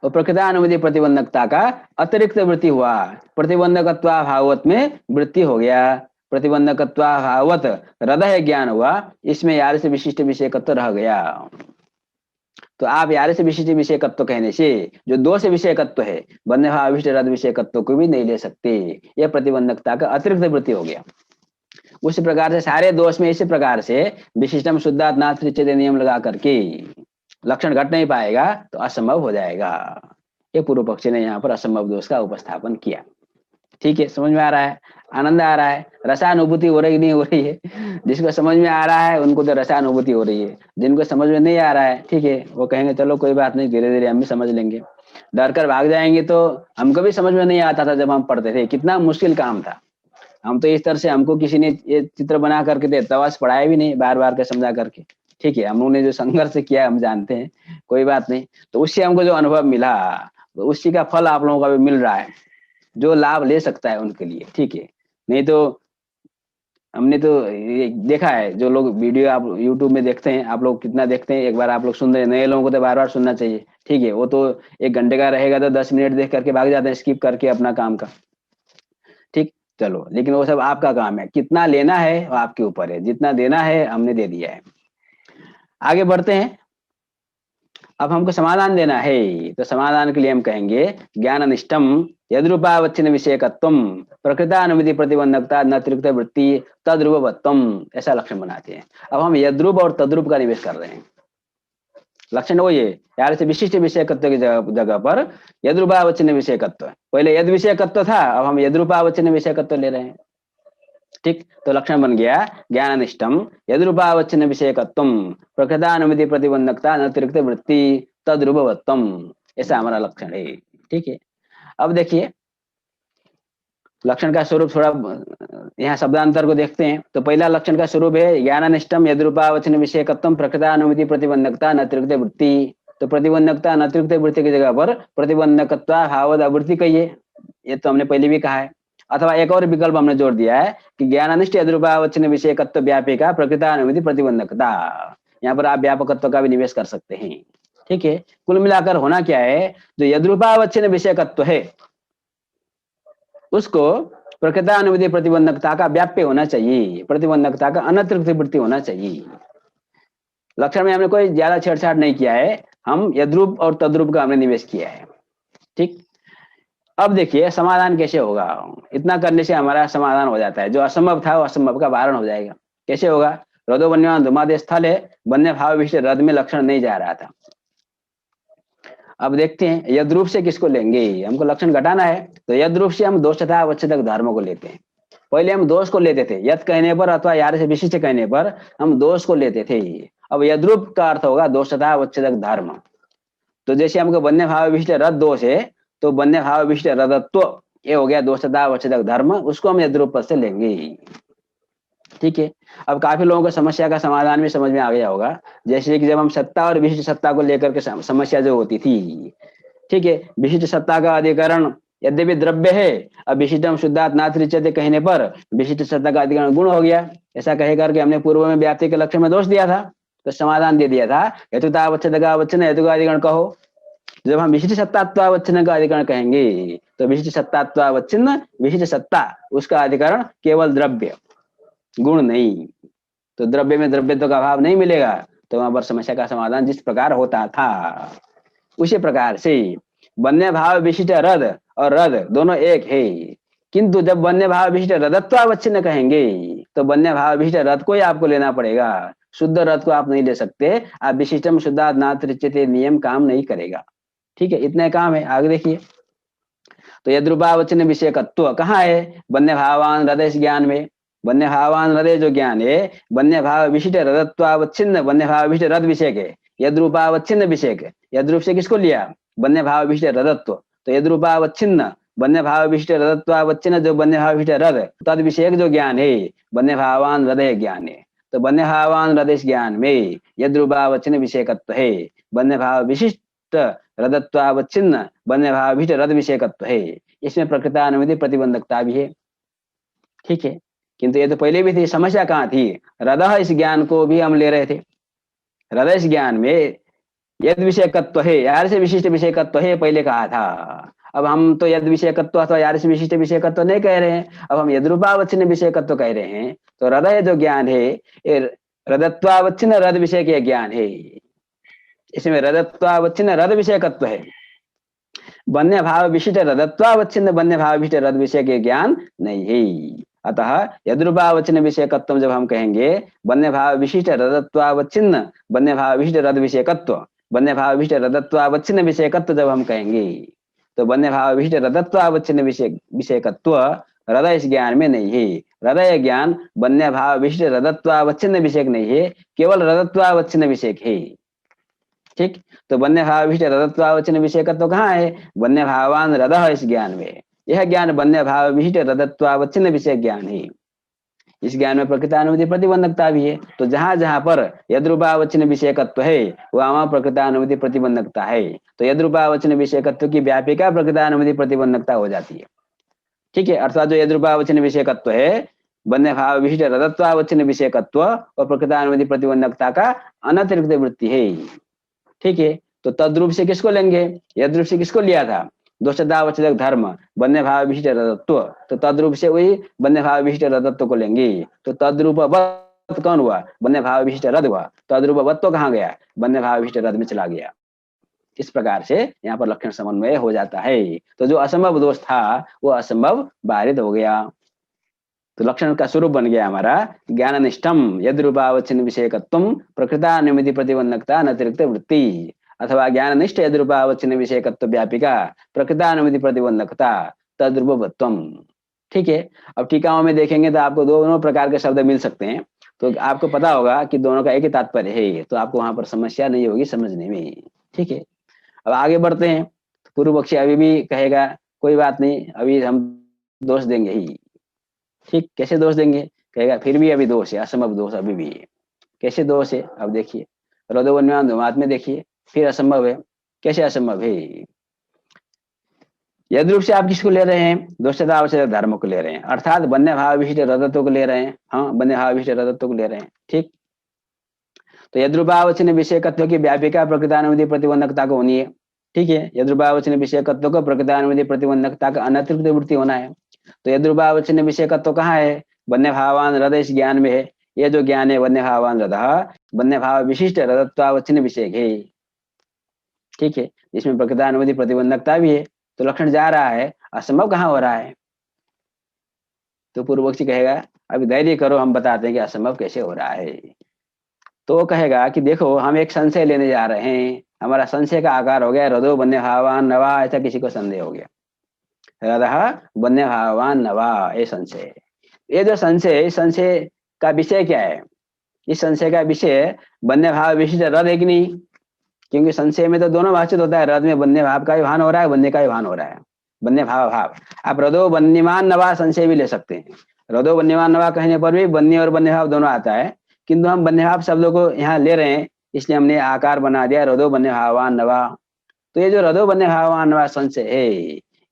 वो प्रकृतानुमति प्रतिबंधकता का अतिरिक्त वृत्ति हुआ। प्रतिबंधकत्वाभावत में वृत्ति हो गया, प्रतिबंधकत्वाभावत हृदय ज्ञान हुआ, इसमें यार से विशिष्ट विषयकत्व रह गया। तो आप यार से विशिष्ट विषयकत्व कहने से जो दो से विषयकत्व है, बन्य भाव विशिष्ट रद विषयकत्व को भी नहीं ले सकते। यह प्रतिबंधकता का अतिरिक्त वृत्ति हो गया। उसी प्रकार से सारे दोष में इसी प्रकार से विशिष्टम शुद्धात् नास्ति नियम लगा करके लक्षण घट नहीं पाएगा तो असंभव हो जाएगा। ये पूर्व पक्षी ने यहाँ पर असंभव दोष का उपस्थापन किया। ठीक है, समझ में आ रहा है? आनंद आ रहा है? रसानुभूति हो रही नहीं हो रही है? जिसको समझ में आ रहा है उनको तो रसानुभूति हो रही है, जिनको समझ में नहीं आ रहा है, ठीक है, वो कहेंगे चलो कोई बात नहीं, धीरे धीरे हम भी समझ लेंगे। डर कर भाग जाएंगे। तो हमको भी समझ में नहीं आता था जब हम पढ़ते थे, कितना मुश्किल काम था। हम तो इस तरह से, हमको किसी ने ये चित्र बना करके दे तवा से पढ़ाया भी नहीं, बार बार के समझा करके। ठीक है, हम लोगों ने जो संघर्ष किया हम जानते हैं, कोई बात नहीं। तो उससे हमको जो अनुभव मिला, तो उसी का फल आप लोगों का भी मिल रहा है, जो लाभ ले सकता है उनके लिए। ठीक है, नहीं तो हमने तो ये देखा है, जो लोग वीडियो आप यूट्यूब में देखते हैं, आप लोग कितना देखते हैं, एक बार आप लोग सुन रहे हैं, नए लोगों को तो बार बार सुनना चाहिए। ठीक है, वो तो 1 घंटे का रहेगा तो 10 मिनट देख करके भाग जाते हैं, स्किप करके अपना काम का। ठीक, चलो, लेकिन वो सब आपका काम है, कितना लेना है वो आपके ऊपर है, जितना देना है हमने दे दिया है। आगे बढ़ते हैं। अब हमको समाधान देना है, तो समाधान के लिए हम कहेंगे ज्ञान निष्ठम यद्रूपावच्छिन्न विषयकत्वम प्रकृतानुमति प्रतिबंधकता नतिरिक्त वृत्ति तद्रूपवत्वम, ऐसा लक्षण बनाते हैं। अब हम यद्रूप और तद्रूप का निवेश कर रहे हैं। लक्षण वो ये यार से विशिष्ट विषयकत्व की जगह पर यद्रूपावच्छिन्न विषयकत्व, पहले यद विषयकत्व था, अब हम यद्रूपावच्छिन्न विषयकत्व ले रहे हैं। ठीक, तो लक्षण बन गया ज्ञाननिष्ठम यद्रूपावच्छिन्न विषयकत्वम प्रकृतानुमति प्रतिबंधकता अतिरिक्त वृत्ति तद्रूपवत्वम, ऐसा हमारा लक्षण है। ठीक है, अब देखिए लक्षण का स्वरूप थोड़ा यहाँ शब्दांतर को देखते हैं। तो पहला लक्षण का स्वरूप है ज्ञाननिष्ठम यद्रूपावच्छिन्न विषयकत्वम प्रकृतानुमति प्रतिबंधकता अतिरिक्त वृत्ति। तो प्रतिबंधकता अतिरिक्त वृत्ति की जगह पर प्रतिबंधकत्वा भावद आवृत्ति कहिए, ये तो हमने पहले भी कहा है। अथवा एक और विकल्प हमने जोड़ दिया है कि ज्ञाननिष्ठ यद्रूपावच्छिन्न विषयकत्व व्यापिका प्रकृतानुमति प्रतिबंधकता, यहाँ पर आप व्यापकत्व का भी निवेश कर सकते हैं। ठीक है, कुल मिलाकर होना क्या है, जो यद्रूपावच्छिन्न विषयकत्व है उसको प्रकृतानुमति प्रतिबंधकता का व्याप्य होना चाहिए, प्रतिबंधकता का अनतिरिक्त वृत्ति होना चाहिए। लक्षण में हमने कोई ज्यादा छेड़छाड़ नहीं किया है, हम यद्रूप और तद्रूप का हमने निवेश किया है। ठीक, अब देखिए समाधान कैसे होगा। इतना करने से हमारा समाधान हो जाता है, जो असंभव था वो असंभव का वारण हो जाएगा। कैसे होगा, रदो वन्यमान धुमादे स्थल है, वन्य भाव विशिष्ट रद में लक्षण नहीं जा रहा था। अब देखते हैं यद्रूप से किसको लेंगे, हमको लक्षण घटाना है, तो यद्रूप से हम दोष तथा अवच्छेदक धर्म को लेते हैं। पहले हम दोष को लेते थे, यद कहने पर अथवा यार से विशिष्ट कहने पर हम दोष को लेते थे। अब यद्रूप का अर्थ होगा दोष तथा अवच्छेदक धर्म। तो जैसे हमको वन्य भाव विशिष्ट रद दोष है, तो वन्य भाव विशिष्ट रदत्व ये हो गया दोष तथा अवच्छेदक धर्म, उसको हम यद्रूप पद से लेंगे। ठीक है, अब काफी लोगों को समस्या का समाधान भी समझ में आ गया होगा। जैसे कि जब हम सत्ता और विशिष्ट सत्ता को लेकर के समस्या जो होती थी, ठीक है, विशिष्ट सत्ता का अधिकरण यद्यपि द्रव्य है, अब विशिष्टम शुद्धात् नातिरिच्यते कहने पर विशिष्ट सत्ता का अधिकरण गुण हो गया। ऐसा कहे करके हमने पूर्व में व्याप्ति के लक्षण में दोष दिया था, तो समाधान दे दिया था हेतुतावच्छेदकावच्छिन्न हेतु का अधिकरण कहो। जब हम विशिष्ट सत्तात्वावच्छिन्न का अधिकरण कहेंगे तो विशिष्ट सत्तात्वावच्छिन्न विशिष्ट सत्ता, उसका अधिकरण केवल द्रव्य, गुण नहीं। तो द्रव्य में द्रव्यत्व का अभाव नहीं मिलेगा, तो वहां पर समस्या का समाधान जिस प्रकार होता था उसी प्रकार से वन्य भाव विशिष्ट रद और रद दोनों एक है। किंतु जब वन्य भाव विशिष्ट रदत्वावच्छिन्न कहेंगे तो वन्य भाव विशिष्ट रद को ही आपको लेना पड़ेगा, शुद्ध रद को आप नहीं ले सकते। आप विशिष्टम शुद्धात् नातिरिच्यते नियम काम नहीं करेगा। ठीक है, इतना काम है। आगे देखिए, तो यद्रूपावच्छिन्न विषयकत्व कहाँ है, वन्य भावान हृदय ज्ञान में। वन्य भावान हृदय जो ज्ञान है, वन्य भाव विशिष्ट रदत्वावच्छिन्न वन्य भाव विशिष्ट रद विषय के यद्रूपावच्छिन्न विषय के, यद्रूप से किसको लिया, वन्य भाव विशिष्ट रदत्व। तो यद्रूपावच्छिन्न वन्य भाव विशिष्ट रदत्वावच्छिन्न जो वन्य भाव विशिष्ट रद तद विषयक जो ज्ञान है वन्य भावान हृदय ज्ञान है। तो वन्य भावान हृदय ज्ञान में यद्रूपावच्छिन्न विषयकत्व है, वन्य भाव विशिष्ट विशिष्ट रदत्वावच्छिन्न बन्य भाव विशिष्ट रद विषयकत्व है। इसमें प्रकृतानुमति प्रतिबंधकता भी है। ठीक है, किंतु ये तो पहले भी थी। समस्या कहाँ थी? हृदय इस ज्ञान को भी हम ले रहे थे। हृदय इस ज्ञान में यद विषयकत्व है, यार से विशिष्ट विषयकत्व है, पहले कहा था। अब हम तो यद विषयकत्व अथवा यार से विशिष्ट विषयकत्व नहीं कह रहे हैं, अब हम यद्रूपावच्छिन्न विषयकत्व कह रहे हैं। तो हृदय जो ज्ञान है ये रदत्वावच्छिन्न रद विषय के ज्ञान है। इसमें रदत्वावच्छिन्न रद विषयकत्व है। बन्य भाव विशिष्ट रदत्वावच्छिन्न बन्य भाव विशिष्ट रद विषय के ज्ञान नहीं है। अतः यद्रूपावच्छिन्न विषयकत्व जब हम कहेंगे, बन्य भाव विशिष्ट रदत्वावच्छिन्न बन्य भाव विशिष्ट रद विषयकत्व, बन्य भाव विशिष्ट रदत्वावच्छिन्न विषयकत्व जब हम कहेंगे, तो बन्य भाव विशिष्ट रदत्वावच्छिन्न विषयकत्व हृदय इस ज्ञान में नहीं है। हृदय ज्ञान बन्य भाव विशिष्ट रदत्वावच्छिन्न विषयक नहीं है, केवल रदत्वावच्छिन्न विषयक है। ठीक, तो बन्य भाव विशिष्ट रदत्वावच्छिन्न विषयकत्व कहाँ है? बन्य भावान हृदय इस ज्ञान में। यह ज्ञान बन्य भाव विशिष्ट रदत्वावच्छिन्न विषय ज्ञान है। इस ज्ञान में प्रकृतानुमति प्रतिबंधकता भी है। तो जहां जहां पर यद्रूपावच्छिन्न विषयकत्व है वहां प्रकृतानुमति प्रतिबंधकता है। तो यद्रूपावच्छिन्न विषयकत्व की व्यापिका प्रकृतानुमति प्रतिबंधकता हो जाती है। ठीक है, अर्थात जो यद्रूपावच्छिन्न विषयकत्व है, बन्य भाव विशिष्ट रदत्वावच्छिन्न विषयकत्व और प्रकृतानुमति प्रतिबंधकता का अनतिरिक्त वृत्ति है। ठीक है, तो तद्रूप से किसको लेंगे? यद्रूप से किसको लिया था? दोषदावच्छेदक धर्म बन्य भाव विशिष्ट रदत्व, तो तद्रूप से वही बन्य भाव विशिष्ट रदत्व को लेंगे। तो तद्रूपवत कौन हुआ? बन्य भाव विशिष्ट रद हुआ। तद्रूपवत तो कहाँ गया? बन्य भाव विशिष्ट रद में चला गया। इस प्रकार से यहाँ पर लक्षण समन्वय हो जाता है। तो जो असंभव दोष था वो असंभव बाधित हो गया। तो लक्षण का स्वरूप बन गया हमारा ज्ञाननिष्ठम यद्रूपावच्छिन्न विषयकत्वम प्रकृतानुमति प्रतिबंधकता अनतिरिक्त वृत्ति, अथवा ज्ञाननिष्ठ यद्रूपावच्छिन्न विषयकत्व व्यापिका प्रकृतानुमति प्रतिबंधकता तद्रूपवत्वम। ठीक है, अब टीकाओं में देखेंगे तो आपको दोनों प्रकार के शब्द मिल सकते हैं। तो आपको पता होगा कि दोनों का एक ही तात्पर्य है, तो आपको वहां पर समस्या नहीं होगी समझने में। ठीक है, अब आगे बढ़ते हैं। पूर्व पक्षी अभी भी कहेगा कोई बात नहीं, अभी हम दोष देंगे ही। ठीक, कैसे दोष देंगे? कहेगा फिर भी अभी दोष है, असंभव दोष अभी भी है। कैसे दोष है? अब देखिए, रदोवन्यमान धुमात में देखिए, फिर असंभव है। कैसे असंभव है? यद रूप से आप किसको ले रहे हैं? दोषदावच्छेदक धर्म को ले रहे हैं, अर्थात बन्य भाव विशिष्ट रदत्व को ले रहे हैं। हाँ, बन्य भाव विशिष्ट रदत्व को ले रहे हैं। ठीक, तो यद्रूपावच्छिन्न विषयकत्व की व्यापिका प्रकृतानुमति प्रतिबंधकता को होनी है। ठीक है, यद्रूपावच्छिन्न विषयकत्व को प्रकृतानुमति प्रतिबंधकता का अनतिरिक्त वृत्ति होना है। तो यद्रूपावच्छिन्न विषयकत्व कहाँ है? बन्य भावान हृदय इस ज्ञान में है। ये जो ज्ञान है बन्य भावान हृदय, बन्य भाव विशिष्ट रदत्वावच्छिन्न विषय है। ठीक है, इसमें प्रकृतानुमति प्रतिबंधकता भी है। तो लक्षण जा रहा है, असंभव कहाँ हो रहा है? तो पूर्व पक्षी कहेगा अभी धैर्य करो, हम बताते हैं कि असंभव कैसे हो रहा है। तो वो कहेगा कि देखो, हम एक संशय लेने जा रहे हैं। हमारा संशय का आकार हो गया हृदय बन्य भावान नवा। ऐसा किसी को संदेह हो गया, हृदय बन्य भावान नवा, ये संशय। ये जो संशय, संशय का विषय क्या है? इस संशय का विषय बन्य भाव विशिष्ट रद है कि नहीं? क्योंकि संशय में तो दोनों भाषित होता है। रद में बन्य भाव का भी भान हो रहा है, बन्य का भी भान हो रहा है। बन्य भाव भाव, आप हृदय बन्यमान नवा संशय भी ले सकते हैं। हृदय बन्यमान नवा कहने पर भी बन्य और बन्य भाव दोनों आता है, किंतु हम बन्य भाव शब्दों को यहाँ ले रहे हैं, इसलिए हमने आकार बना दिया हृदय बन्य भावान नवा। तो ये जो हृदय बन्य भावान नवा संशय है,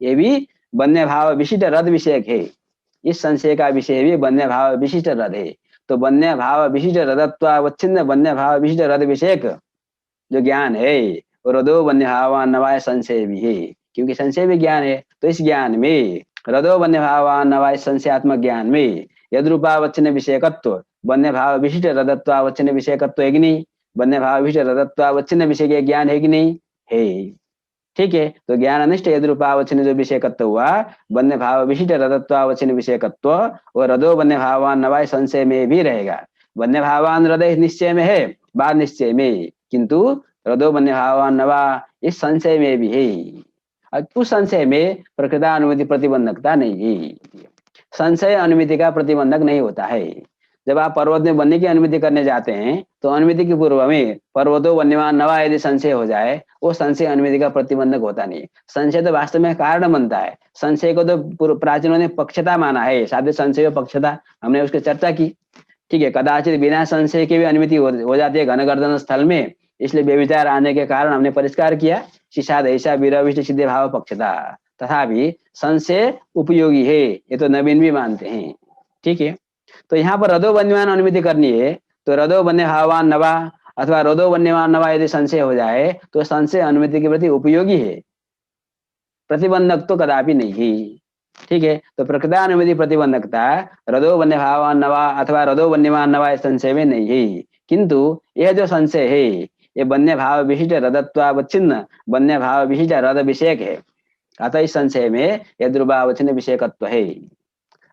ये भी बन्य भाव विशिष्ट रद विषयक है। इस संशय का विषय भी बन्य भाव विशिष्ट रद है। तो बन्य भाव विशिष्ट रदत्वावच्छिन्न बन्य भाव विशिष्ट रद विषयक जो ज्ञान है वो हृदय बन्य भावान नवाय संशय भी है, क्योंकि संशय भी ज्ञान है। तो इस ज्ञान में हृदय बन्य भावान नवाय संशयात्मक ज्ञान में यद्रूपावच्छिन्न विषयकत्व बन्य भाव विशिष्ट रदत्वावच्छिन्न विषयकत्व है कि नहीं? बन्य भाव विशिष्ट रदत्वावच्छिन्न विषय के ज्ञान है कि नहीं? है। ठीक है, तो ज्ञान अनिष्ट यद्रूपावच्छिन्न जो विषयकत्व हुआ बन्य भाव विशिष्ट रदत्वावच्छिन्न विषयकत्व और हृदय बन्य भावान नवाय संशय में भी रहेगा। बन्य भावान हृदय निश्चय में है, बाद निश्चय में, किंतु हृदय बन्य भावान नवा इस संशय में भी है। उस संशय में प्रकृतानुमति प्रतिबंधकता नहीं है। संशय अनुमति का प्रतिबंधक नहीं होता है। जब आप पर्वत में बनने की अनुमति करने जाते हैं तो अनुमति के पूर्व में पर्वतो वन्यमान नवा यदि संशय हो जाए, वो संशय अनुमति का प्रतिबंधक होता नहीं। संशय तो वास्तव में कारण बनता है। संशय को तो प्राचीनों ने पक्षता माना है, साध्य संशय पक्षता, हमने उसकी चर्चा की। ठीक है, कदाचित बिना संशय के भी अनुमति हो जाती है घन गर्दन स्थल में, इसलिए व्यभिचार आने के कारण हमने परिष्कार किया। शिशाद ऐसा विरविष्ट सिद्धि भाव पक्षता, तथापि संशय उपयोगी है, ये तो नवीन भी मानते हैं। ठीक है, तो यहाँ पर रदो वन्यमान अनुमति करनी है, तो रदो वन्य भावान नवा अथवा रदो वन्यमान नवा यदि संशय हो जाए तो संशय अनुमति के प्रति उपयोगी है, प्रतिबंधक तो कदापि नहीं। ठीक है, तो प्रकृतानुमति प्रतिबंधकता रदो वन्य भावान नवा अथवा रदो वन्यमान नवा इस संशय में नहीं है, किंतु यह जो संशय है ये वन्य भाव विशिष्ट रदत्वावच्छिन्न वन्य भाव विशिष्ट रद विषयक है, अतः इस संशय में यद्रुभावच्छिन्न विषयकत्व है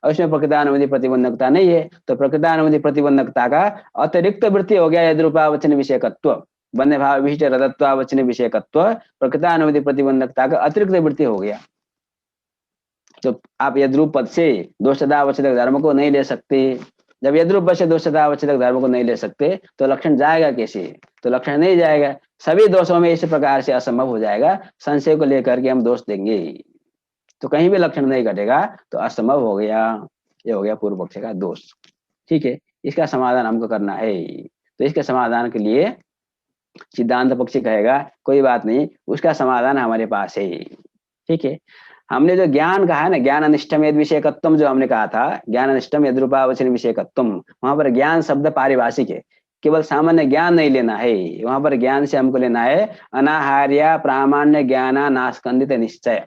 और इसमें प्रकृतानुमति प्रतिबंधकता नहीं है, तो प्रकृतानुमति प्रतिबंधकता का अतिरिक्त वृत्ति हो गया यद्रूपावचन विषयकत्व, वन्य भाव विशिष्ट रदत्वावचन विषयकत्व प्रकृतानुमति प्रतिबंधकता का अतिरिक्त वृत्ति हो गया। तो आप यद्रूप पद से दोषदावचक धर्म को नहीं ले सकते, जब यद्रूप पद से दोषदावचक धर्म को नहीं ले सकते तो लक्षण जाएगा कैसे, तो लक्षण नहीं जाएगा, सभी दोषों में इस प्रकार से असंभव हो जाएगा, संशय को लेकर के हम दोष देंगे तो कहीं भी लक्षण नहीं घटेगा तो असंभव हो गया, ये हो गया पूर्व पक्ष का दोष। ठीक है, इसका समाधान हमको करना है, तो इसके समाधान के लिए सिद्धांत पक्षी कहेगा कोई बात नहीं, उसका समाधान हमारे पास है। ठीक है, हमने जो ज्ञान कहा है ना, ज्ञान अनिष्टम यद विषयकत्वम, जो हमने कहा था ज्ञान अनिष्टम यद्रूपावचन विषयकत्वम, वहां पर ज्ञान शब्द पारिभाषिक है, केवल सामान्य ज्ञान नहीं लेना है, वहां पर ज्ञान से हमको लेना है अनाहार्य प्रामाण्य ज्ञाना नास्कंदित निश्चय।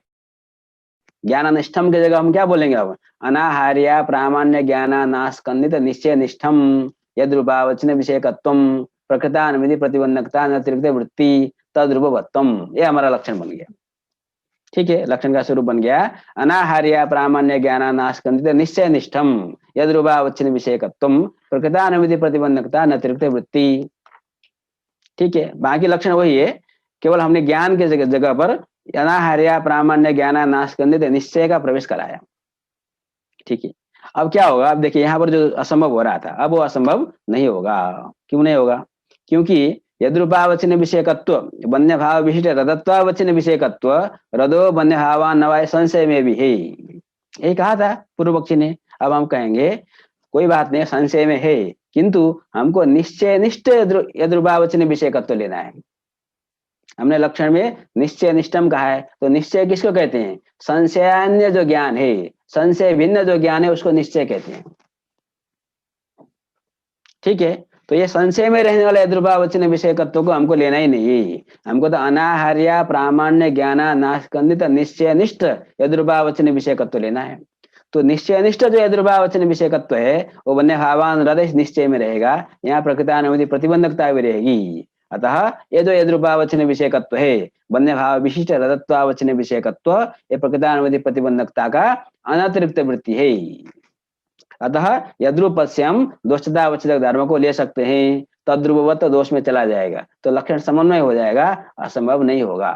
ज्ञानानिष्ठम की जगह हम क्या बोलेंगे अब, अनाहार्य प्रामाण्य ज्ञाना नास्कंदित निश्चय निष्ठम यद्रूपावचन विषयकत्वम प्रकृतानुमति प्रतिबंधकता अतिरिक्त वृत्ति तद्रूपवत्वम, ये हमारा लक्षण बन गया। ठीक है, लक्षण का स्वरूप बन गया अनाहार्य प्रामाण्य ज्ञाना नास्कंदित निश्चय निष्ठम यद्रूपावचन विषयकत्वम प्रकृतानुमति प्रतिबंधकता अतिरिक्त वृत्ति। ठीक है, बाकी लक्षण वही है, केवल हमने ज्ञान के जगह पर अनाहार्य प्रामाण्य ज्ञाना नाशकंदित निश्चय का प्रवेश कराया। ठीक है, अब क्या होगा, अब देखिए यहाँ पर जो असंभव हो रहा था अब वो असंभव नहीं होगा। क्यों नहीं होगा, क्योंकि यद्रूपावचन विषयकत्व वन्य भाव विशिष्ट रदत्वावचन विषयकत्व रदो वन्य भावान नवाय संशय में भी है, यही कहा था पूर्व पक्षी ने। अब हम कहेंगे कोई बात नहीं, संशय में है, किंतु हमको निश्चय निष्ठ यद्रूपावचन विषयकत्व लेना है। हमने लक्षण में निश्चय निष्ठम कहा है, तो निश्चय किसको कहते हैं, संशयान्य जो ज्ञान है, संशय भिन्न जो ज्ञान है उसको निश्चय कहते हैं। ठीक है, तो ये संशय में रहने वाले यद्रूपावचन विषयकत्व को हमको लेना ही नहीं, हमको तो अनाहार्य प्रामाण्य ज्ञाना नास्कंदित निश्चय निष्ठ यद्रूपावचन विषयकत्व लेना है। तो निश्चय निष्ठ जो यद्रूपावचन विषयकत्व है वो वन्य भावान हृदय निश्चय में रहेगा, यहाँ प्रकृतानुमति प्रतिबंधकता भी रहेगी। अतः ये जो यद्रूपावचन विषयकत्व है वन्य भाव विशिष्ट रदत्वावचन विषयकत्व ये प्रकृतानुमति प्रतिबंधकता का अनतिरिक्त वृत्ति है। अतः यद्रूप से हम दोषतावचक धर्म को ले सकते हैं, तद्रूपवत दोष में चला जाएगा तो लक्षण समन्वय हो जाएगा, असंभव नहीं होगा।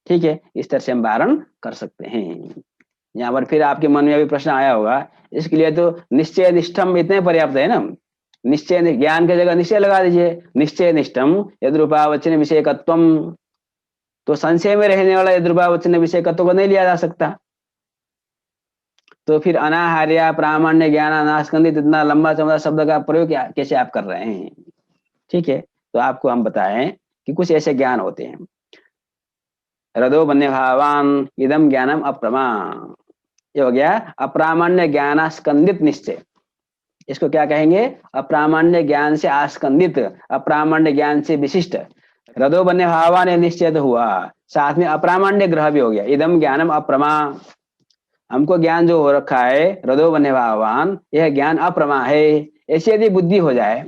ठीक है, इस तरह से हम वारण कर सकते हैं। यहाँ पर फिर आपके मन में अभी प्रश्न आया होगा, इसके लिए तो निश्चय निष्ठम इतने पर्याप्त है ना, निश्चय ज्ञान की जगह निश्चय लगा दीजिए, निश्चय निष्ठम यद्रूपावचन विषयकत्वम, तो संशय में रहने वाला यद्रूपावचन विषयकत्व को नहीं लिया जा सकता, तो फिर अनाहार्य प्रामाण्य ज्ञान नाशकंदित इतना लंबा चौड़ा शब्द का प्रयोग कैसे आप कर रहे हैं। ठीक है, तो आपको हम बताएं कि कुछ ऐसे ज्ञान होते हैं, रदो वन्य भावान इदम ज्ञानम अप्रमा, ये हो गया अप्रामाण्य ज्ञान आस्कंदित निश्चय, इसको क्या कहेंगे, अप्रामाण्य ज्ञान से आस्कंदित, अप्रामाण्य ज्ञान से विशिष्ट। रदो वन्य भावान निश्चय तो हुआ, साथ में अप्रामाण्य ग्रह भी हो गया, इदम ज्ञानम अप्रमा, हमको ज्ञान जो हो रखा है रदो वन्य भावान यह ज्ञान अप्रमा है, ऐसी यदि बुद्धि हो जाए,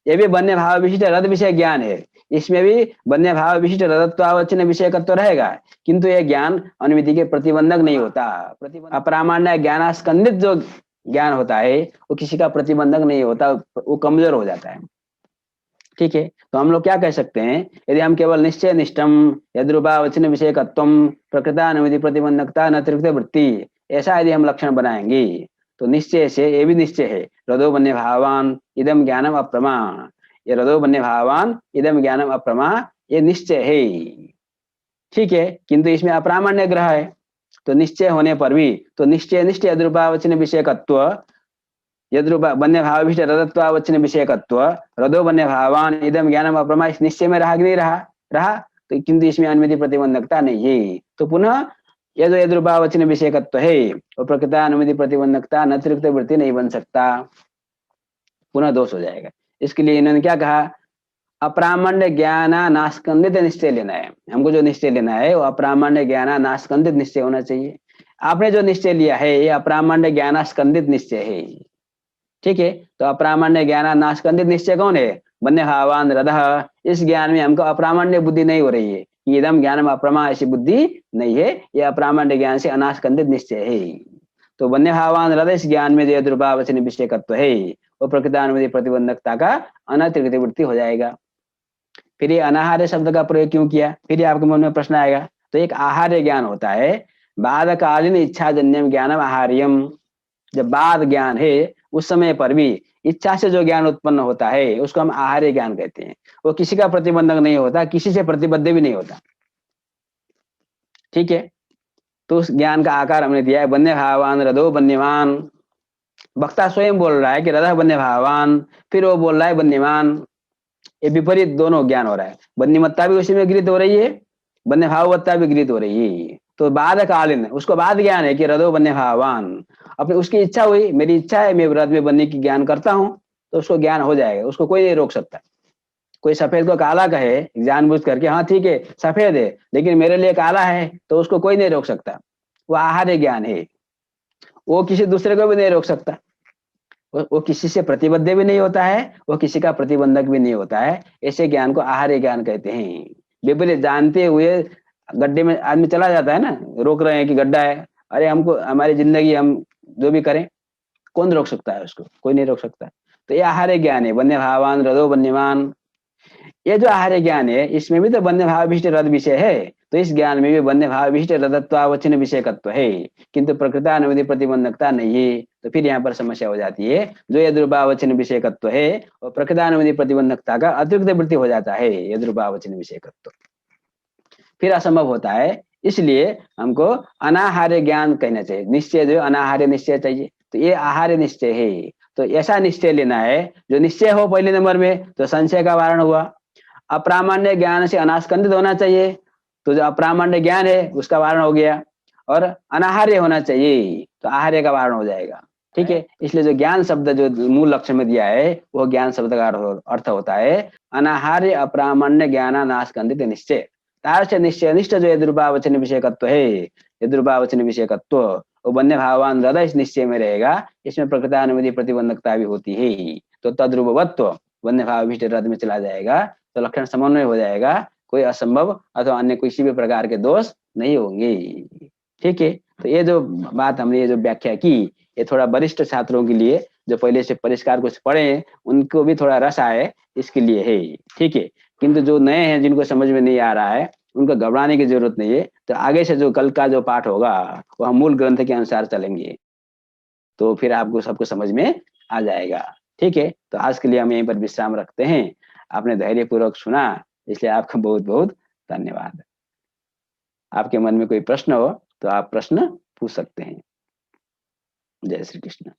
ये भी वन्य भाव विशिष्ट रद विषय ज्ञान है, इसमें भी वन्य भाव विशिष्ट रदत्वावचन विषयकत्व रहेगा, किंतु यह ज्ञान अनुमिति के प्रतिबंधक नहीं होता। अप्रामाण्य ज्ञानास्कंदित जो ज्ञान होता है वो किसी का प्रतिबंधक नहीं होता, वो कमजोर हो जाता है। ठीक है, तो हम लोग क्या कह सकते हैं, यदि हम केवल निश्चय निष्ठम यद्रूपावचन विषयकत्वम प्रकृतानुमति प्रतिबंधकता अतिरिक्त वृत्ति ऐसा यदि हम लक्षण बनाएंगे तो निश्चय से ये भी निश्चय है, रदो वन्य भावान इदम ज्ञानम अप्रमा, ये रदो वन्य भावान इदम ज्ञानम अप्रमा ये निश्चय है। ठीक है, किंतु इसमें अप्रामाण्य ग्रह है, तो निश्चय होने पर भी तो निश्चय निष्ठ यद्रूपावचन विषयकत्व यद्रूपा बन्य भावाभिष्ट रदत्वावच्छिन्न विषयकत्व रदो बन्य भावान इदम ज्ञानम अप्रमा, इस निश्चय में रहा कि नहीं रहा? रहा। तो किंतु इसमें अनुमति प्रतिबंधकता नहीं है। तो पुनः ये जो यद्रूपावच्छिन्न विषयकत्व है वो प्रकृता अनुमति प्रतिबंधकता न अतिरिक्त वृत्ति नहीं बन सकता, पुनः दोष हो जाएगा। इसके लिए इन्होंने क्या कहा? अप्रामाण्य ज्ञान नास्कंदित निश्चय लेना है। हमको जो निश्चय लेना है वो अप्रामाण्य ज्ञान नास्कंदित निश्चय होना चाहिए। आपने जो निश्चय लिया है ये अप्रामाण्य ज्ञान स्कंदित निश्चय है। ठीक है, तो अप्रामाण्य ज्ञान नास्कंदित निश्चय कौन है? बन्य भावान रदः। इस ज्ञान में हमको अप्रामाण्य बुद्धि नहीं हो रही है, इदम ज्ञानम अप्रमा, ऐसी बुद्धि नहीं है, ये अप्रामाण्य ज्ञान से अनास्कंदित निश्चय है। तो बन्य भावान रद इस ज्ञान में जो द्रुपावचन विषयकत्व है वो प्रकृतानुमति प्रतिबंधकता का अनतिरिक्त वृत्ति हो जाएगा। फिर ये अनाहार्य शब्द का प्रयोग क्यों किया? फिर आपके मन में प्रश्न आएगा। तो एक आहार्य ज्ञान होता है, बाधकालीन इच्छाजन्यम ज्ञानम आहार्यम। जब बाद ज्ञान है उस समय पर भी इच्छा से जो ज्ञान उत्पन्न होता है उसको हम आहार्य ज्ञान कहते हैं। वो किसी का प्रतिबंधक नहीं होता, किसी से प्रतिबद्ध भी नहीं होता। ठीक है, तो उस ज्ञान का आकार हमने दिया है बन्य भावान रदो बन्यमान। वक्ता स्वयं बोल रहा है कि रदह बन्य भावान, फिर वो बोल रहा है बन्यमान। ये विपरीत दोनों ज्ञान हो रहा है। बन्यमत्ता भी उसी में गृहित हो रही है, बन्य भाववत्ता भी गृहित हो रही है। तो बाद कालीन उसको बाद ज्ञान है कि रदो बन्य भावान। अपनी उसकी इच्छा हुई, मेरी इच्छा है मैं रद में बनने की ज्ञान करता हूँ, तो उसको ज्ञान हो जाएगा, उसको कोई नहीं रोक सकता। कोई सफेद को काला कहे जानबूझ करके, हाँ ठीक है सफेद है लेकिन मेरे लिए काला है, तो उसको कोई नहीं रोक सकता। वो आहार्य ज्ञान है, वो किसी दूसरे को भी नहीं रोक सकता। वो किसी से प्रतिबद्ध भी नहीं होता है, वो किसी का प्रतिबंधक भी नहीं होता है। ऐसे ज्ञान को आहार्य ज्ञान कहते हैं। विपरीत जानते हुए गड्ढे में आदमी चला जाता है ना, रोक रहे हैं कि गड्ढा है, अरे हमको हमारी जिंदगी हम जो भी करें, कौन रोक सकता है उसको? कोई नहीं रोक सकता। तो ये आहार्य ज्ञान है, बन्य भावान रदो बन्यमान। ये जो आहार्य ज्ञान है इसमें भी तो बन्य भाव विशिष्ट रद विषय है, तो इस ज्ञान में भी बन्य भाव विशिष्ट रदत्वावच्छिन्न विषयकत्व है, किंतु प्रकृतानुमति प्रतिबंधकता नहीं है। तो फिर यहाँ पर समस्या हो जाती है, जो यद्रूपावच्छिन्न विषयकत्व है और प्रकृतानुमति प्रतिबंधकता का अतिरिक्त वृत्ति हो जाता है यद्रूपावच्छिन्न विषयकत्व, फिर असंभव होता है। इसलिए हमको अनाहार्य ज्ञान कहना चाहिए, निश्चय जो अनाहार्य निश्चय चाहिए। तो ये आहार्य निश्चय है, तो ऐसा निश्चय लेना है जो निश्चय हो पहले नंबर में, तो संशय का वारण हुआ। अप्रामाण्य ज्ञान से अनास्कंदित होना चाहिए, तो जो अप्रामाण्य ज्ञान है उसका वारण हो गया। और अनाहार्य होना चाहिए तो आहार्य का वारण हो जाएगा। ठीक है, इसलिए जो ज्ञान शब्द जो मूल लक्ष्य में दिया है वो ज्ञान शब्द का अर्थ होता है अनाहार्य अप्रामाण्य ज्ञानानास्कंदित निश्चय। तारस्य निश्चय निष्ठ जो यद्रूपावचन विषयकत्व है, यद्रूपावचन विषयकत्व वो बन्य भावान हृदय इस निश्चय में रहेगा। इसमें प्रकृतानुमति प्रतिबंधकता भी होती है, तो तद्रूपवत्व बन्य भाव विशिष्ट रद में चला जाएगा, तो लक्षण समन्वय हो जाएगा। कोई असंभव अथवा अन्य किसी भी प्रकार के दोष नहीं होंगे। ठीक है, तो ये जो बात हमने ये जो व्याख्या की ये थोड़ा वरिष्ठ छात्रों के लिए, जो पहले से परिष्कार कुछ पढ़े हैं उनको भी थोड़ा रस आए इसके लिए है। ठीक है, किंतु जो नए हैं जिनको समझ में नहीं आ रहा है उनको घबराने की जरूरत नहीं है। तो आगे से जो कल का जो पाठ होगा वो हम मूल ग्रंथ के अनुसार चलेंगे, तो फिर आपको सबको समझ में आ जाएगा। ठीक है, तो आज के लिए हम यहीं पर विश्राम रखते हैं। आपने धैर्यपूर्वक सुना, इसलिए आपका बहुत बहुत धन्यवाद। आपके मन में कोई प्रश्न हो तो आप प्रश्न पूछ सकते हैं। जय श्री कृष्ण।